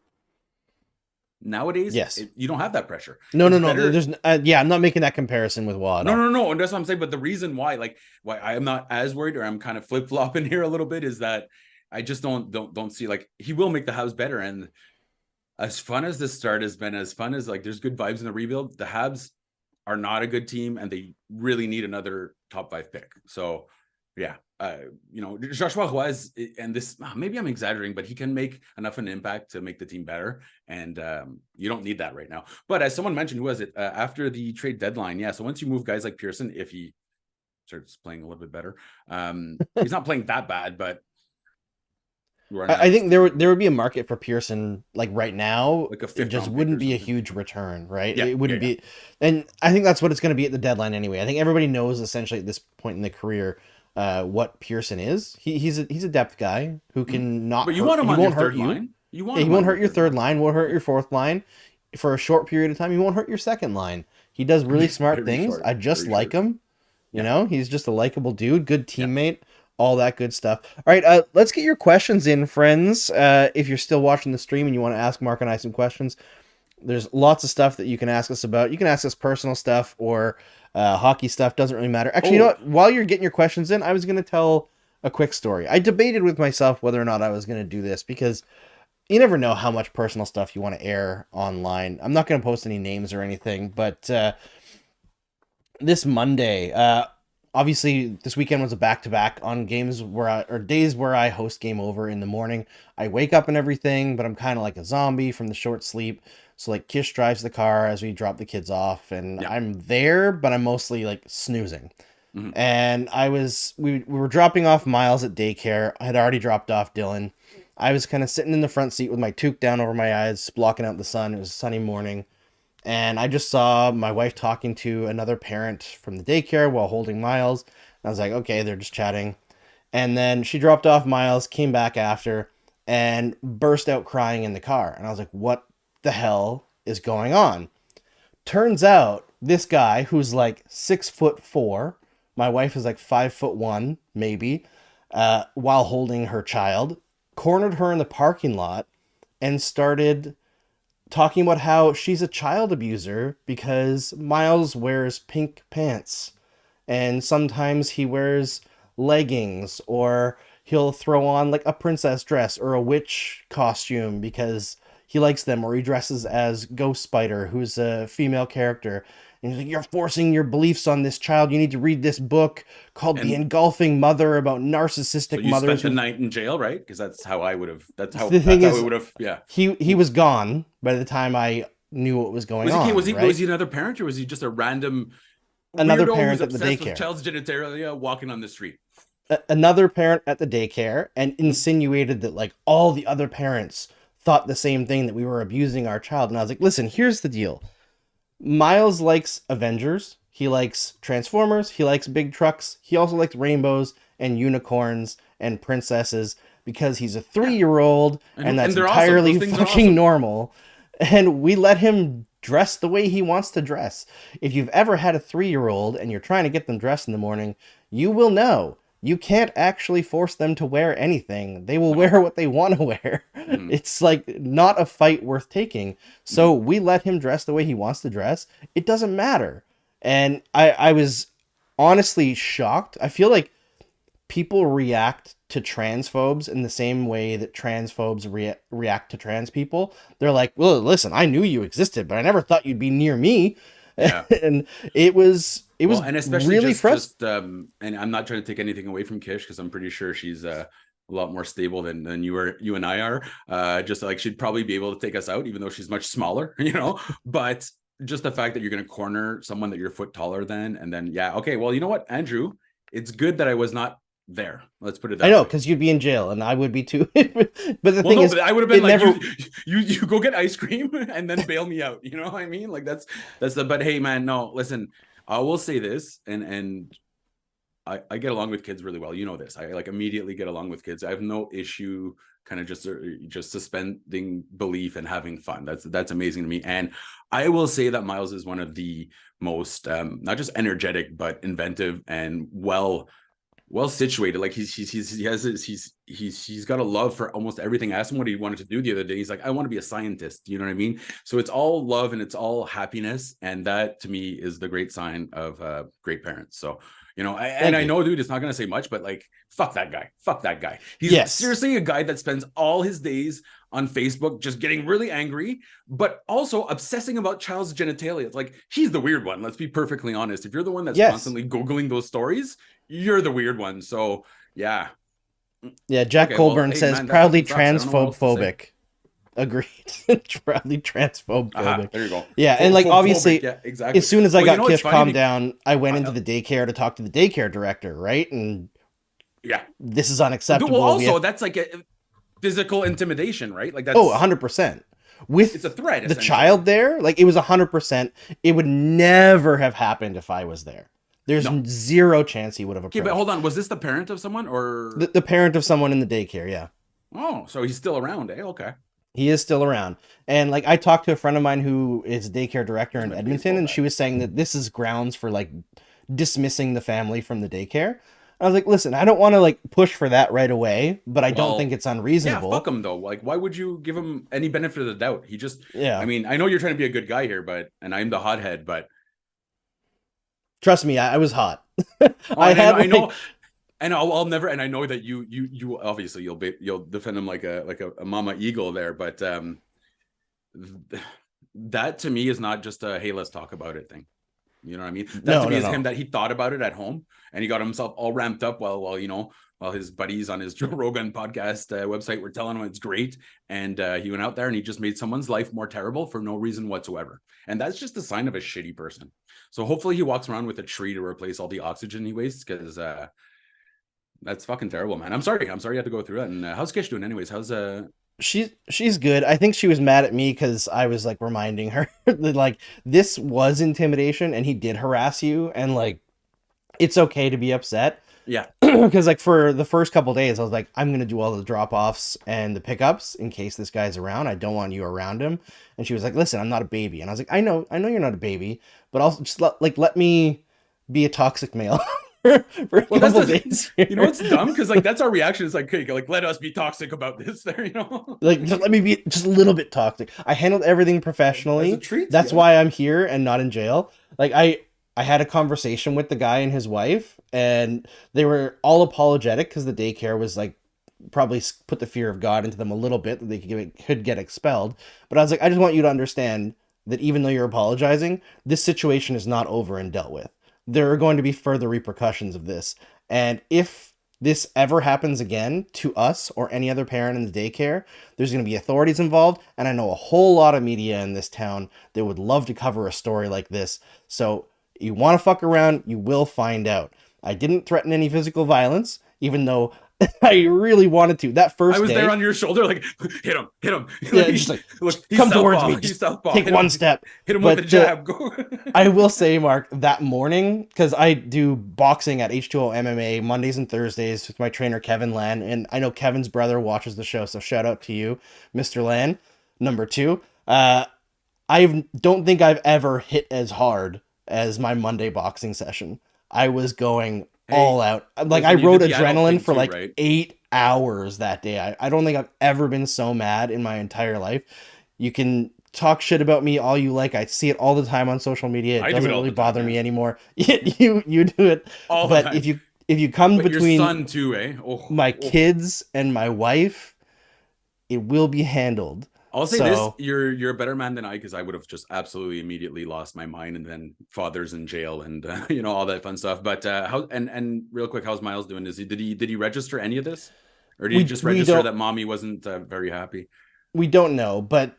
Nowadays, you don't have that pressure. No. There's I'm not making that comparison with Waugh. No, and that's what I'm saying. But the reason why I am not as worried, or I'm kind of flip flopping here a little bit, is that I just don't see, like, he will make the Habs better. And as fun as this start has been, as fun as, like, there's good vibes in the rebuild, the Habs are not a good team, and they really need another top 5 pick. So yeah, Joshua Roy is, and this, maybe I'm exaggerating, but he can make enough an impact to make the team better. And you don't need that right now. But as someone mentioned, who was it, after the trade deadline? Yeah. So once you move guys like Pearson, if he starts playing a little bit better, he's not playing that bad, but I think there would be a market for Pearson, like right now. Like it just wouldn't be a huge return, right? Yeah, it wouldn't be, and I think that's what it's going to be at the deadline anyway. I think everybody knows essentially at this point in the career what Pearson is. He's a depth guy who can not. But you want him on your third line. He won't hurt your third line. Won't hurt your fourth line for a short period of time. He won't hurt your second line. He does really smart things. I just like him. You know, he's just a likable dude, good teammate. All that good stuff. All right, let's get your questions in, friends. If you're still watching the stream and you want to ask Mark and I some questions, there's lots of stuff that you can ask us about. You can ask us personal stuff or hockey stuff. Doesn't really matter. Actually, you know what? While you're getting your questions in, I was going to tell a quick story. I debated with myself whether or not I was going to do this because you never know how much personal stuff you want to air online. I'm not going to post any names or anything, but this Monday... obviously, this weekend was a back-to-back on games days where I host Game Over in the morning. I wake up and everything, but I'm kind of like a zombie from the short sleep. So, like, Kish drives the car as we drop the kids off, and I'm there, but I'm mostly, like, snoozing. Mm-hmm. And we were dropping off Miles at daycare. I had already dropped off Dylan. I was kind of sitting in the front seat with my toque down over my eyes, blocking out the sun. It was a sunny morning. And I just saw my wife talking to another parent from the daycare while holding Miles. And I was like, okay, they're just chatting. And then she dropped off Miles, came back after, and burst out crying in the car. And I was like, what the hell is going on? Turns out this guy who's like 6'4", my wife is like 5'1", maybe, while holding her child, cornered her in the parking lot and started talking about how she's a child abuser because Miles wears pink pants and sometimes he wears leggings, or he'll throw on like a princess dress or a witch costume because he likes them, or he dresses as Ghost Spider, who's a female character. And he's like, you're forcing your beliefs on this child. You need to read this book called The Engulfing Mother about narcissistic mothers. You spent the night in jail, right? Because that's how I would have. That's how it would have. Yeah. He was gone by the time I knew what was going on. Was he another parent, or was he just a random another parent at the daycare? With child's genitalia walking on the street. Another parent at the daycare, and insinuated that like all the other parents thought the same thing, that we were abusing our child. And I was like, listen, here's the deal. Miles likes Avengers. He likes Transformers. He likes big trucks. He also likes rainbows and unicorns and princesses because he's a 3-year-old and that's they're awesome. entirely Those things are fucking awesome. normal. And we let him dress the way he wants to dress. If you've ever had a 3-year-old and you're trying to get them dressed in the morning, you will know you can't actually force them to wear anything. They will wear what they want to wear. Mhm. It's like not a fight worth taking. So we let him dress the way he wants to dress. It doesn't matter. And I was honestly shocked. I feel like people react to transphobes in the same way that transphobes react to trans people. They're like, well, listen, I knew you existed, but I never thought you'd be near me. Yeah. And it was And especially really frustrating. And I'm not trying to take anything away from Kish because I'm pretty sure she's a lot more stable than you and I are. Just like she'd probably be able to take us out, even though she's much smaller, But just the fact that you're going to corner someone that you're a foot taller than, and then okay, well, you know what, Andrew, it's good that I was not there. Let's put it that I know, way. because you'd be in jail and I would be too. But the thing is, I would have been like, never... you go get ice cream and then bail me out. You know what I mean? Like that's but hey, man, no, listen, I will say this, and I get along with kids really well. You know this. I like immediately get along with kids. I have no issue kind of just suspending belief and having fun. That's amazing to me. And I will say that Miles is one of the most not just energetic but inventive and well situated. Like he's got a love for almost everything. I asked him what he wanted to do the other day. He's like, I want to be a scientist. You know what I mean? So it's all love and it's all happiness, and that to me is the great sign of great parents. So I know, dude, it's not gonna say much, but like, fuck that guy. He's seriously a guy that spends all his days on Facebook just getting really angry, but also obsessing about child's genitalia. It's like, he's the weird one. Let's be perfectly honest. If you're the one that's constantly Googling those stories, you're the weird one. So yeah. Jack Colburn says, man, proudly transphobic. Agreed. Proudly transphobic. There you go. Yeah, and like obviously, exactly. As soon as I got Kish calmed down, I went into the daycare to talk to the daycare director, right? And this is unacceptable. Well, also that's like a physical intimidation, right? Like that's 100%. With it's a threat. The child there, like it was 100%. It would never have happened if I was there. There's zero chance he would have approached. Okay, but hold on. Was this the parent of someone or the parent of someone in the daycare? Yeah. Oh, so he's still around, eh? Okay. He is still around. And like I talked to a friend of mine who is a daycare director in Edmonton, and she was saying that this is grounds for like dismissing the family from the daycare. I was like, listen, I don't want to like push for that right away, but I don't think it's unreasonable. Yeah, fuck him though. Like, why would you give him any benefit of the doubt? He just, I mean, I know you're trying to be a good guy here, and I'm the hothead, but trust me, I was hot. I know. And I'll never, and I know that you obviously you'll defend him like a mama eagle there, but that to me is not just a hey, let's talk about it thing. You know what I mean? That to me is him that he thought about it at home and he got himself all ramped up while his buddies on his Joe Rogan podcast website were telling him it's great, and he went out there and he just made someone's life more terrible for no reason whatsoever. And that's just a sign of a shitty person. So hopefully he walks around with a tree to replace all the oxygen he wastes, because that's fucking terrible, man. I'm sorry you have to go through that. And how's Kish doing anyways? How's she's good. I think she was mad at me because I was like reminding her that like this was intimidation and he did harass you, and like it's okay to be upset. Yeah. Because like for the first couple of days I was like, I'm gonna do all the drop-offs and the pickups in case this guy's around. I don't want you around him. And she was like, listen, I'm not a baby. And I was like, I know you're not a baby, but also just let me be a toxic male. for a couple days here. You know what's dumb? Because like that's our reaction. Is like, okay, like let us be toxic about this there, Like just let me be just a little bit toxic. I handled everything professionally. That's why I'm here and not in jail. Like I had a conversation with the guy and his wife, and they were all apologetic because the daycare was like probably put the fear of God into them a little bit that they could get expelled. But I was like, I just want you to understand that even though you're apologizing, this situation is not over and dealt with. There are going to be further repercussions of this. And if this ever happens again to us or any other parent in the daycare, there's going to be authorities involved. And I know a whole lot of media in this town that would love to cover a story like this. So you want to fuck around, you will find out. I didn't threaten any physical violence, even though I really wanted to. That first I was day, there on your shoulder, like, hit him. yeah, just like, Look, he's come towards southpaw. me. He's Just southpaw. take one step. Hit him But with a jab. Go. I will say, Mark, that morning, because I do boxing at H2O MMA Mondays and Thursdays with my trainer, Kevin Lan. And I know Kevin's brother watches the show. So shout out to you, Mr. Lan. Number two. I don't think I've ever hit as hard as my Monday boxing session. I was going all out. Like, listen, I you rode did the adult adrenaline thing for too, like right? 8 hours that day. I don't think I've ever been so mad in my entire life. You can talk shit about me all you like. I see it all the time on social media. It I do doesn't it all really the time, bother yeah. me anymore. You do it. All the But time. if you come But your between son too, eh? my kids and my wife, it will be handled. I'll say this: So you're a better man than I, because I would have just absolutely immediately lost my mind, and then father's in jail, and all that fun stuff. But how and real quick, how's Miles doing? Did he register any of this, or did he just we register don't that mommy wasn't very happy? we don't know, but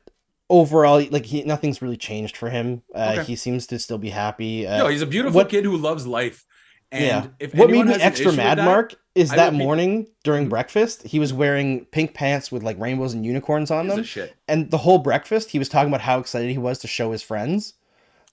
overall, like, nothing's really changed for him. Okay. He seems to still be happy. No, he's a beautiful What kid who loves life. Yeah. And if What made anyone me has an extra issue with mad, that, Mark, is I that would be morning during breakfast, he was wearing pink pants with like rainbows and unicorns on gives a them. shit. And the whole breakfast, he was talking about how excited he was to show his friends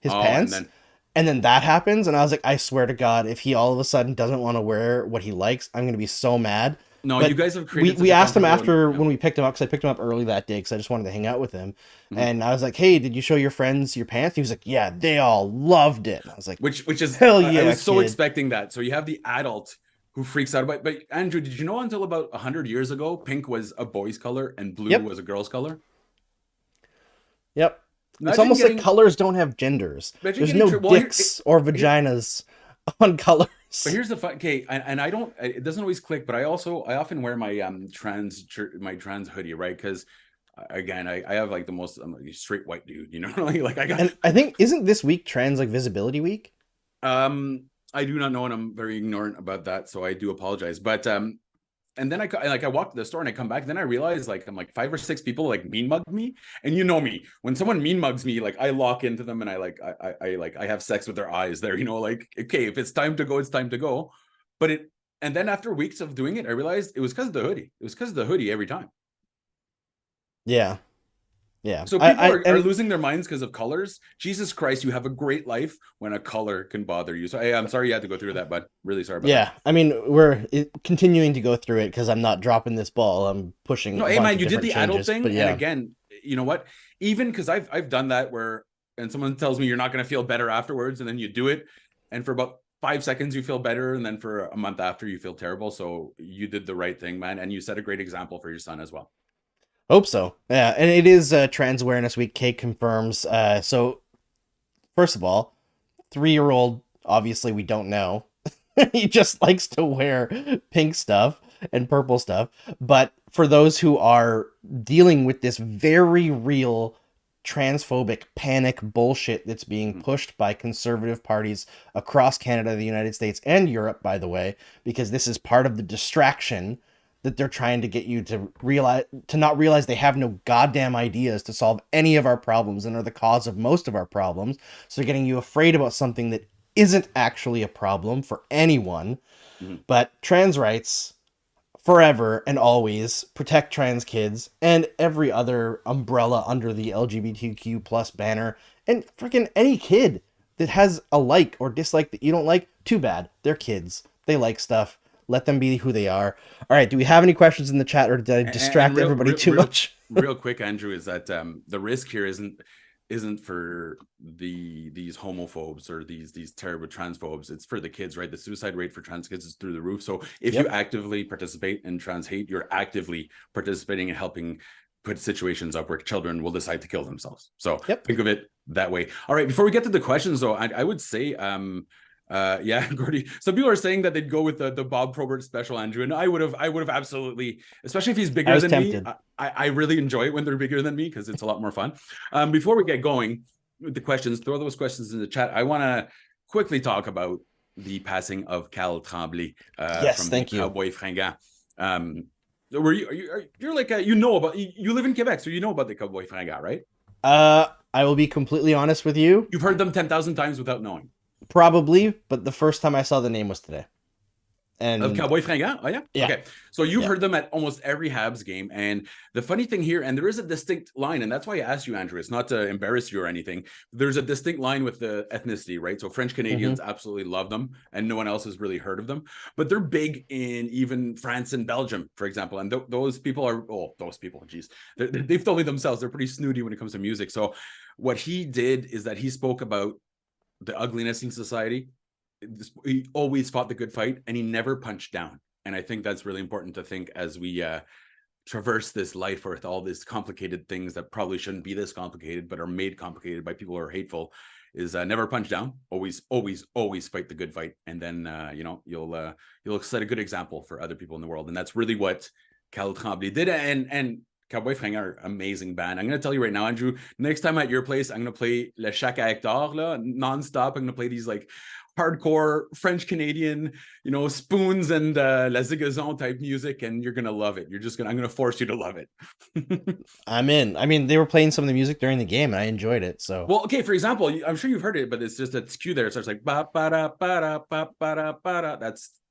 his Oh, and pants. then And then that happens, and I was like, I swear to God, if he all of a sudden doesn't want to wear what he likes, I'm going to be so mad. no, But you guys have created. we such a asked him comfortable- after yeah. when we picked him up, because I picked him up early that day because I just wanted to hang out with him. Mhm. And I was like, hey, did you show your friends your pants? He was like, yeah, they all loved it. I was like, which is Hell I yeah, was so kid. expecting that. So you have the adult who freaks out about. But Andrew, did you know until about 100 years ago, pink was a boy's color and blue Yep. was a girl's color? yep. It's Imagine almost getting- like colors don't have genders. Imagine There's getting no well, here- dicks or vaginas on colors. But here's the fun. Okay, and I don't. It doesn't always click. But I often wear my trans hoodie, right? Because again, I have like the most straight white dude. You know, like I got. And I think, isn't this week Trans like Visibility Week? I do not know, and I'm very ignorant about that, so I do apologize. But and then I walked to the store and I come back, and then I realized like I'm like 5 or 6 people like mean mugged me, and you know me, when someone mean mugs me, like I lock into them and I have sex with their eyes there, like, okay, if it's time to go, it's time to go. And then after weeks of doing it, I realized it was because of the hoodie. It was because of the hoodie every time. Yeah. Yeah. So people are losing their minds because of colors. Jesus Christ, you have a great life when a color can bother you. So hey, I'm sorry you had to go through that, but really sorry about that. Yeah, I mean, we're continuing to go through it because I'm not dropping this ball. I'm pushing. No, a hey bunch man, of you did different the adult changes, thing, but yeah. and again, you know what? Even because I've done that where, and someone tells me you're not going to feel better afterwards, and then you do it, and for about 5 seconds you feel better, and then for a month after you feel terrible. So you did the right thing, man, and you set a great example for your son as well. Hope so. Yeah, and it is Trans Awareness Week. Kate confirms. So, first of all, 3-year-old, obviously we don't know. He just likes to wear pink stuff and purple stuff. But for those who are dealing with this very real transphobic panic bullshit that's being pushed by conservative parties across Canada, the United States, and Europe, by the way, because this is part of the distraction that they're trying to get you to not realize they have no goddamn ideas to solve any of our problems and are the cause of most of our problems. So they're getting you afraid about something that isn't actually a problem for anyone. Mm-hmm. But trans rights, forever and always, protect trans kids and every other umbrella under the LGBTQ plus banner. And freaking any kid that has a like or dislike that you don't like, too bad. They're kids. They like stuff. Let them be who they are. All right. Do we have any questions in the chat, or did I distract everybody too much? Real quick, Andrew, is that the risk here isn't for these homophobes or these terrible transphobes. It's for the kids, right? The suicide rate for trans kids is through the roof. So if you actively participate in trans hate, you're actively participating in helping put situations up where children will decide to kill themselves. So think of it that way. All right. Before we get to the questions, though, I would say yeah, Gordy. Some people are saying that they'd go with the Bob Probert special, Andrew, and I would have absolutely, especially if he's bigger than tempted. me. I really enjoy it when they're bigger than me because it's a lot more fun. Before we get going with the questions, throw those questions in the chat. I want to quickly talk about the passing of Cal Tremblay from the Cowboy Fringant. You're like you live in Quebec, so you know about the Cowboy Fringant, right? I will be completely honest with you. You've heard them 10,000 times without knowing. Probably, but the first time I saw the name was today. And Cowboy Fringant? Oh, yeah? yeah, Okay. So you've yeah. heard them at almost every Habs game. And the funny thing here, and there is a distinct line, and that's why I asked you, Andrew, it's not to embarrass you or anything. There's a distinct line with the ethnicity, right? So French Canadians absolutely love them, and no one else has really heard of them. But they're big in even France and Belgium, for example. And those people are, those people, geez. They've told me themselves, they're pretty snooty when it comes to music. So what he did is that he spoke about the ugliness in society. He always fought the good fight, and he never punched down. And I think that's really important to think as we traverse this life with all these complicated things that probably shouldn't be this complicated, but are made complicated by people who are hateful. Is never punch down. Always fight the good fight, and then you'll set a good example for other people in the world. And that's really what Cal Tremblay did. And Cowboy Fringant are amazing band. I'm going to tell you right now, Andrew, next time at your place, I'm going to play Le Chac à Hector nonstop. I'm going to play these like hardcore French Canadian, spoons and La Zigazon type music, and you're gonna love it. I'm gonna force you to love it. I'm in. I mean, they were playing some of the music during the game, and I enjoyed it. So, well, okay. For example, I'm sure you've heard it, but it's just a cue there. It starts like ba ba da ba da ba ba da ba da.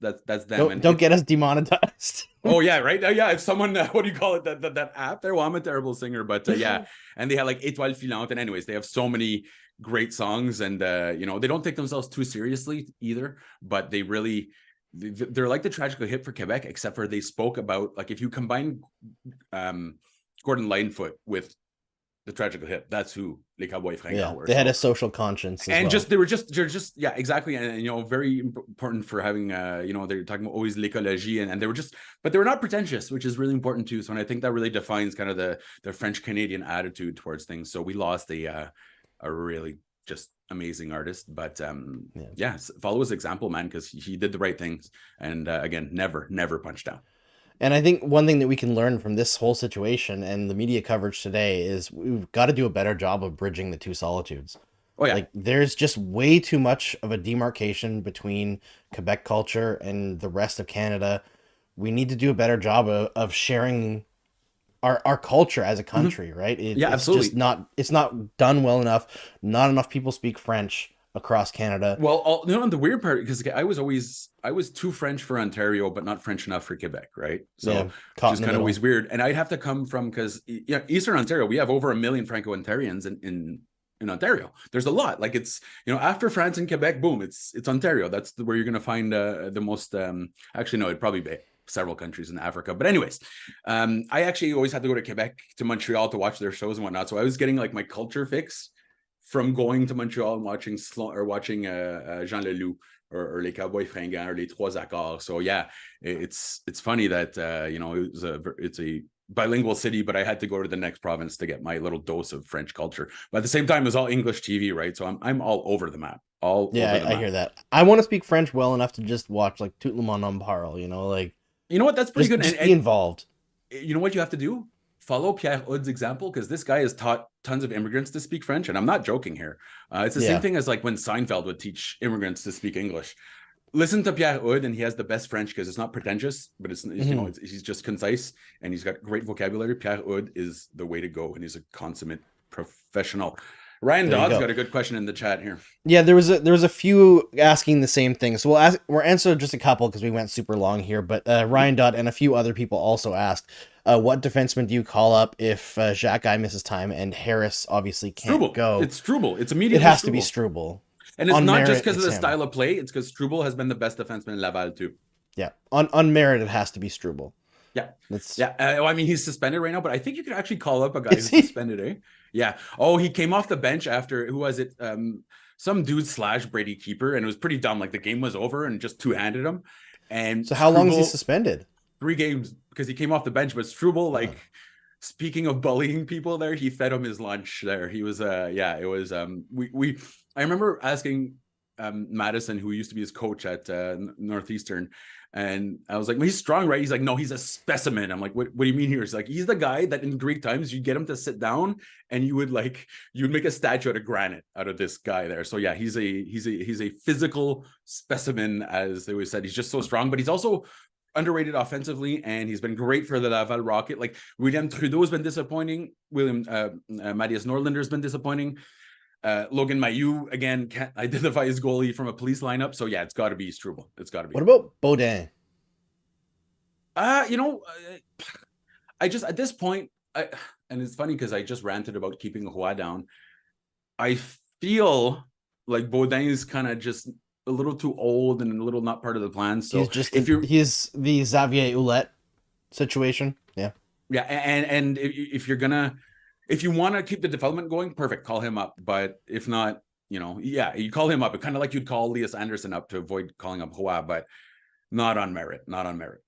That's them. Don't get us demonetized. Oh yeah, right. Yeah, if someone, what do you call it? That app there. Well, I'm a terrible singer, but yeah. And they had like Étoile Filante, and anyways, they have so many great songs, and they don't take themselves too seriously either, but they're like the Tragical Hip for Quebec, except for they spoke about, like, if you combine Gordon Lightfoot with the Tragical Hip, that's who Les Cowboys Fringants were. They had a social conscience as and well. they're just yeah, exactly. And very important for having they're talking about always l'écologie, and they were but they were not pretentious, which is really important too. So, and I think that really defines kind of the French Canadian attitude towards things. So we lost a really just amazing artist, but follow his example, man, because he did the right things, and again, never punched down. And I think one thing that we can learn from this whole situation and the media coverage today is we've got to do a better job of bridging the two solitudes. Oh yeah, like there's just way too much of a demarcation between Quebec culture and the rest of Canada. We need to do a better job of sharing our culture as a country, right? Absolutely. It's not done well enough. Not enough people speak French across Canada. Well, the weird part, because I was too French for Ontario, but not French enough for Quebec, right? So which is kind of always weird. And I'd have to come from, because Eastern Ontario, we have over 1 million Franco-Ontarians in Ontario. There's a lot. Like, it's after France and Quebec, boom, it's Ontario. That's where you're going to find the most. Actually, no, it'd probably be several countries in Africa. But anyways, I actually always had to go to Quebec, to Montreal, to watch their shows and whatnot. So I was getting like my culture fix from going to Montreal and watching Jean Leloup or Les Cowboys Fringants or Les Trois Accords. So yeah, it's funny that it's a bilingual city, but I had to go to the next province to get my little dose of French culture. But at the same time, it was all English TV, right? So I'm all over the map. I hear that. I want to speak French well enough to just watch like Tout le monde en parle, like. You know what? That's pretty good. Just be involved. You know what you have to do? Follow Pierre Houd's example, because this guy has taught tons of immigrants to speak French, and I'm not joking here. It's the same thing as like when Seinfeld would teach immigrants to speak English. Listen to Pierre Houd, and he has the best French, because it's not pretentious, but he's just concise, and he's got great vocabulary. Pierre Houd is the way to go, and he's a consummate professional. Ryan Dodd's got a good question in the chat here. Yeah, there was a few asking the same thing. So we'll answer just a couple because we went super long here. But Ryan Dodd and a few other people also asked, what defenseman do you call up if Xhekaj misses time and Harris obviously can't go? It's Struble. It's immediately. It has to be Struble. And it's not just because of the style of play. It's because Struble has been the best defenseman in Laval too. Yeah, unmerited has to be Struble. Yeah. I mean, he's suspended right now, but I think you could actually call up a guy who's suspended, eh? Yeah. Oh, he came off the bench after, who was it? Some dude / Brady Keeper, and it was pretty dumb. Like, the game was over and just two-handed him. And so how long is he suspended? 3 games, because he came off the bench. But Struble, speaking of bullying people there, he fed him his lunch there. He was it was I remember asking Madison, who used to be his coach at Northeastern, and I was like, well, he's strong, right? He's like, no, he's a specimen. I'm like, what do you mean here? He's like, he's the guy that in Greek times you get him to sit down, and you would make a statue out of granite out of this guy there. So yeah, he's a physical specimen, as they always said. He's just so strong, but he's also underrated offensively, and he's been great for the Laval Rocket. Like, William Trudeau's been disappointing. Matthias Norlinder's been disappointing. Logan Mailloux again can't identify his goalie from a police lineup, so yeah, it's got to be Struble. It's got to be. What about Baudin? You know, I just at this point, and it's funny because I just ranted about keeping Roy down. I feel like Baudin is kind of just a little too old and a little not part of the plan. So he's the Xavier Ouellet situation. Yeah, and if you're gonna, if you want to keep the development going, perfect, call him up. But if not, you know, yeah, you call him up. Kind of like you'd call Elias Anderson up to avoid calling up Roy, but not on merit. Not on merit.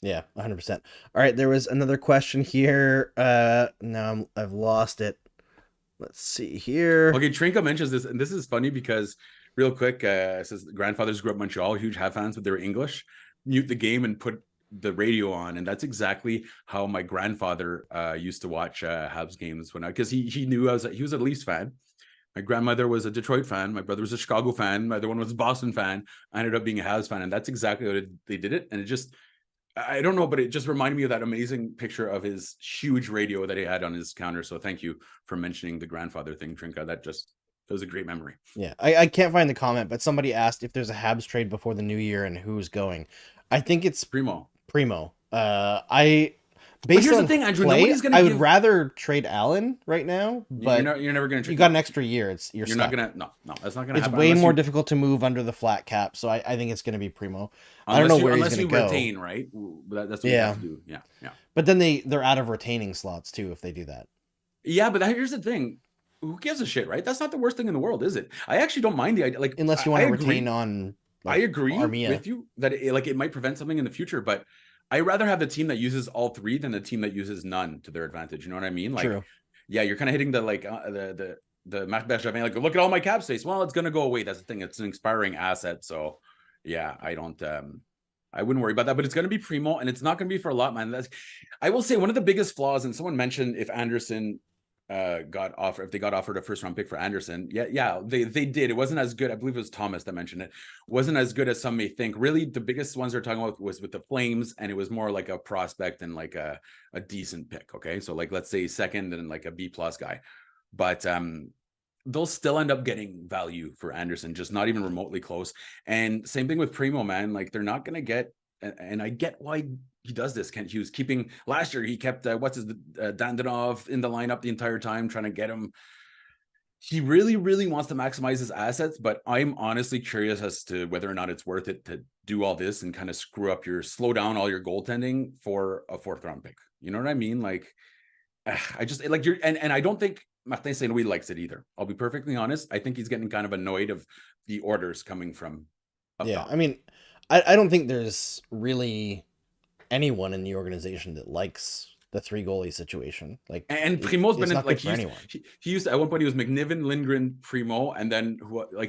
Yeah, 100%. All right, there was another question here. Now I've lost it. Let's see here. Okay, Trinka mentions this, and this is funny because real quick, it says grandfathers grew up in Montreal, huge Habs fans, but they were English. Mute the game and put the radio on, and that's exactly how my grandfather used to watch Habs games because he knew he was a Leafs fan. My grandmother was a Detroit fan. My brother was a Chicago fan. My other one was a Boston fan. I ended up being a Habs fan, and that's exactly what they did it. And it just, I don't know, but it just reminded me of that amazing picture of his huge radio that he had on his counter. So thank you for mentioning the grandfather thing, Trinka. That was a great memory. Yeah, I can't find the comment, but somebody asked if there's a Habs trade before the new year and who's going. I think it's Primo. Based here's on the thing, Andrew. play, Nobody's gonna. I would rather trade Allen right now, but you're never gonna trade. You got an extra year. You're not gonna. No, that's not gonna. It's happen way more difficult to move under the flat cap, so I think it's gonna be Primo. I don't know where he's gonna go. Retain, right? That's what you have to do. Yeah. But then they're out of retaining slots too if they do that. Yeah, but here's the thing. Who gives a shit, right? That's not the worst thing in the world, is it? I actually don't mind the idea. Like, unless you want to retain on. I agree with you that it might prevent something in the future, but I rather have the team that uses all three than the team that uses none to their advantage. You know what I mean? Like, true. Yeah, you're kind of hitting the Marc Bergevin, like, look at all my cap space. Well, it's gonna go away. That's the thing. It's an expiring asset. So yeah, I wouldn't worry about that. But it's gonna be Primo, and it's not gonna be for a lot, man. I will say one of the biggest flaws, and someone mentioned if Anderson if they got offered a first round pick for Anderson, they did. It wasn't as good. I believe it was Thomas that mentioned it. Wasn't as good as some may think. Really, the biggest ones they're talking about was with the Flames, and it was more like a prospect and like a decent pick. Okay, so like let's say second and like a B+ guy, but they'll still end up getting value for Anderson, just not even remotely close. And same thing with Primo, man. Like they're not gonna get. And I get why he does this. Kent Hughes keeping last year, he kept Dandanov in the lineup the entire time, trying to get him. He really, really wants to maximize his assets, but I'm honestly curious as to whether or not it's worth it to do all this and kind of slow down all your goaltending for a 4th round pick. You know what I mean? Like, I just like and I don't think Martin St. Louis likes it either. I'll be perfectly honest. I think he's getting kind of annoyed of the orders coming from up top. I mean, I don't think there's really anyone in the organization that likes the 3 goalie situation. Like, and Primo's been like he used at one point he was McNiven, Lindgren, Primo, and then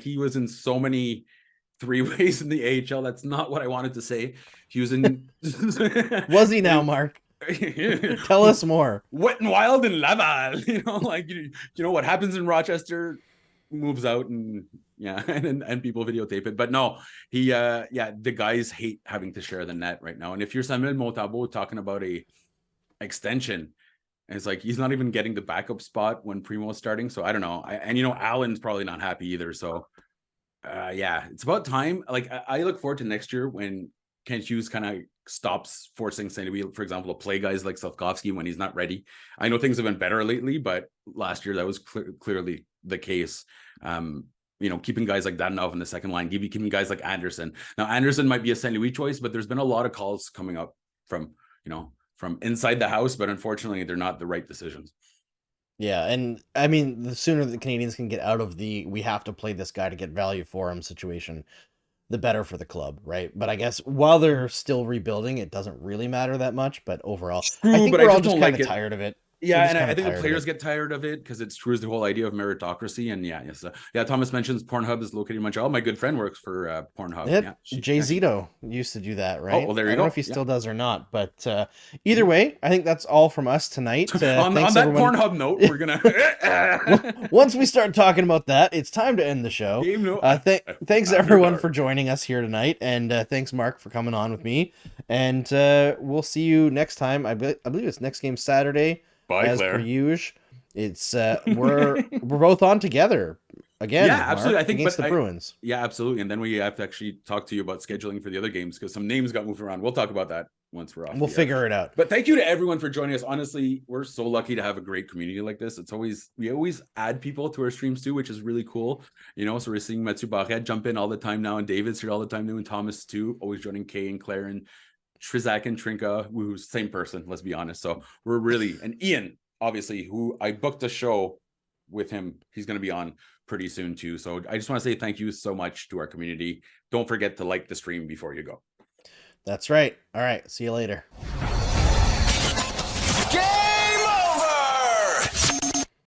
he was in so many 3-ways in the AHL. That's not what I wanted to say. He was in. Was he now, Mark? Tell us more. Wet and Wild in Laval. You know, like you know what happens in Rochester moves out, and and people videotape it. But no, the guys hate having to share the net right now. And if you're Samuel Montembeault talking about a extension, and it's like he's not even getting the backup spot when Primo's starting. So I don't know. Allen's probably not happy either. So it's about time. Like I look forward to next year when Kent Hughes kind of stops forcing St. Louis, for example, to play guys like Slavkovsky when he's not ready. I know things have been better lately, but last year that was clearly the case. Keeping guys like Danov in the second line, keeping guys like Anderson. Now, Anderson might be a St. Louis choice, but there's been a lot of calls coming up from inside the house, but unfortunately, they're not the right decisions. Yeah, and I mean, the sooner the Canadiens can get out of the we have to play this guy to get value for him situation, the better for the club, right? But I guess while they're still rebuilding, it doesn't really matter that much. But overall, I think we're all just kind of tired of it. Yeah, and I think the players get tired of it because it's true as the whole idea of meritocracy. And Thomas mentions Pornhub is located in Montreal. My good friend works for Pornhub. Jay Zito used to do that, right? Oh, well, there you go. I don't know if he still does or not, but either way, I think that's all from us tonight. On that everyone. Pornhub note, we're gonna once we start talking about that, it's time to end the show. Thanks everyone for joining us here tonight, and thanks Mark for coming on with me. And we'll see you next time. I believe it's next game Saturday. Bye, as Claire. per usual. It's we're both on together Yeah, again, absolutely. Mark, I think, against but the Bruins. yeah, absolutely. And then we have to actually talk to you about scheduling for the other games because some names got moved around. We'll talk about that once we're off We'll the air. figure it out. But thank you to everyone for joining us. Honestly, we're so lucky to have a great community like this. We always add people to our streams too, which is really cool. So we're seeing Mathieu Barret jump in all the time now, and David's here all the time now, and Thomas too, always joining Kay and Claire and Trizak and Trinka, who's same person, let's be honest. So we're really, and Ian, obviously, who I booked a show with him. He's going to be on pretty soon too. So I just want to say thank you so much to our community. Don't forget to like the stream before you go. That's right. All right. See you later.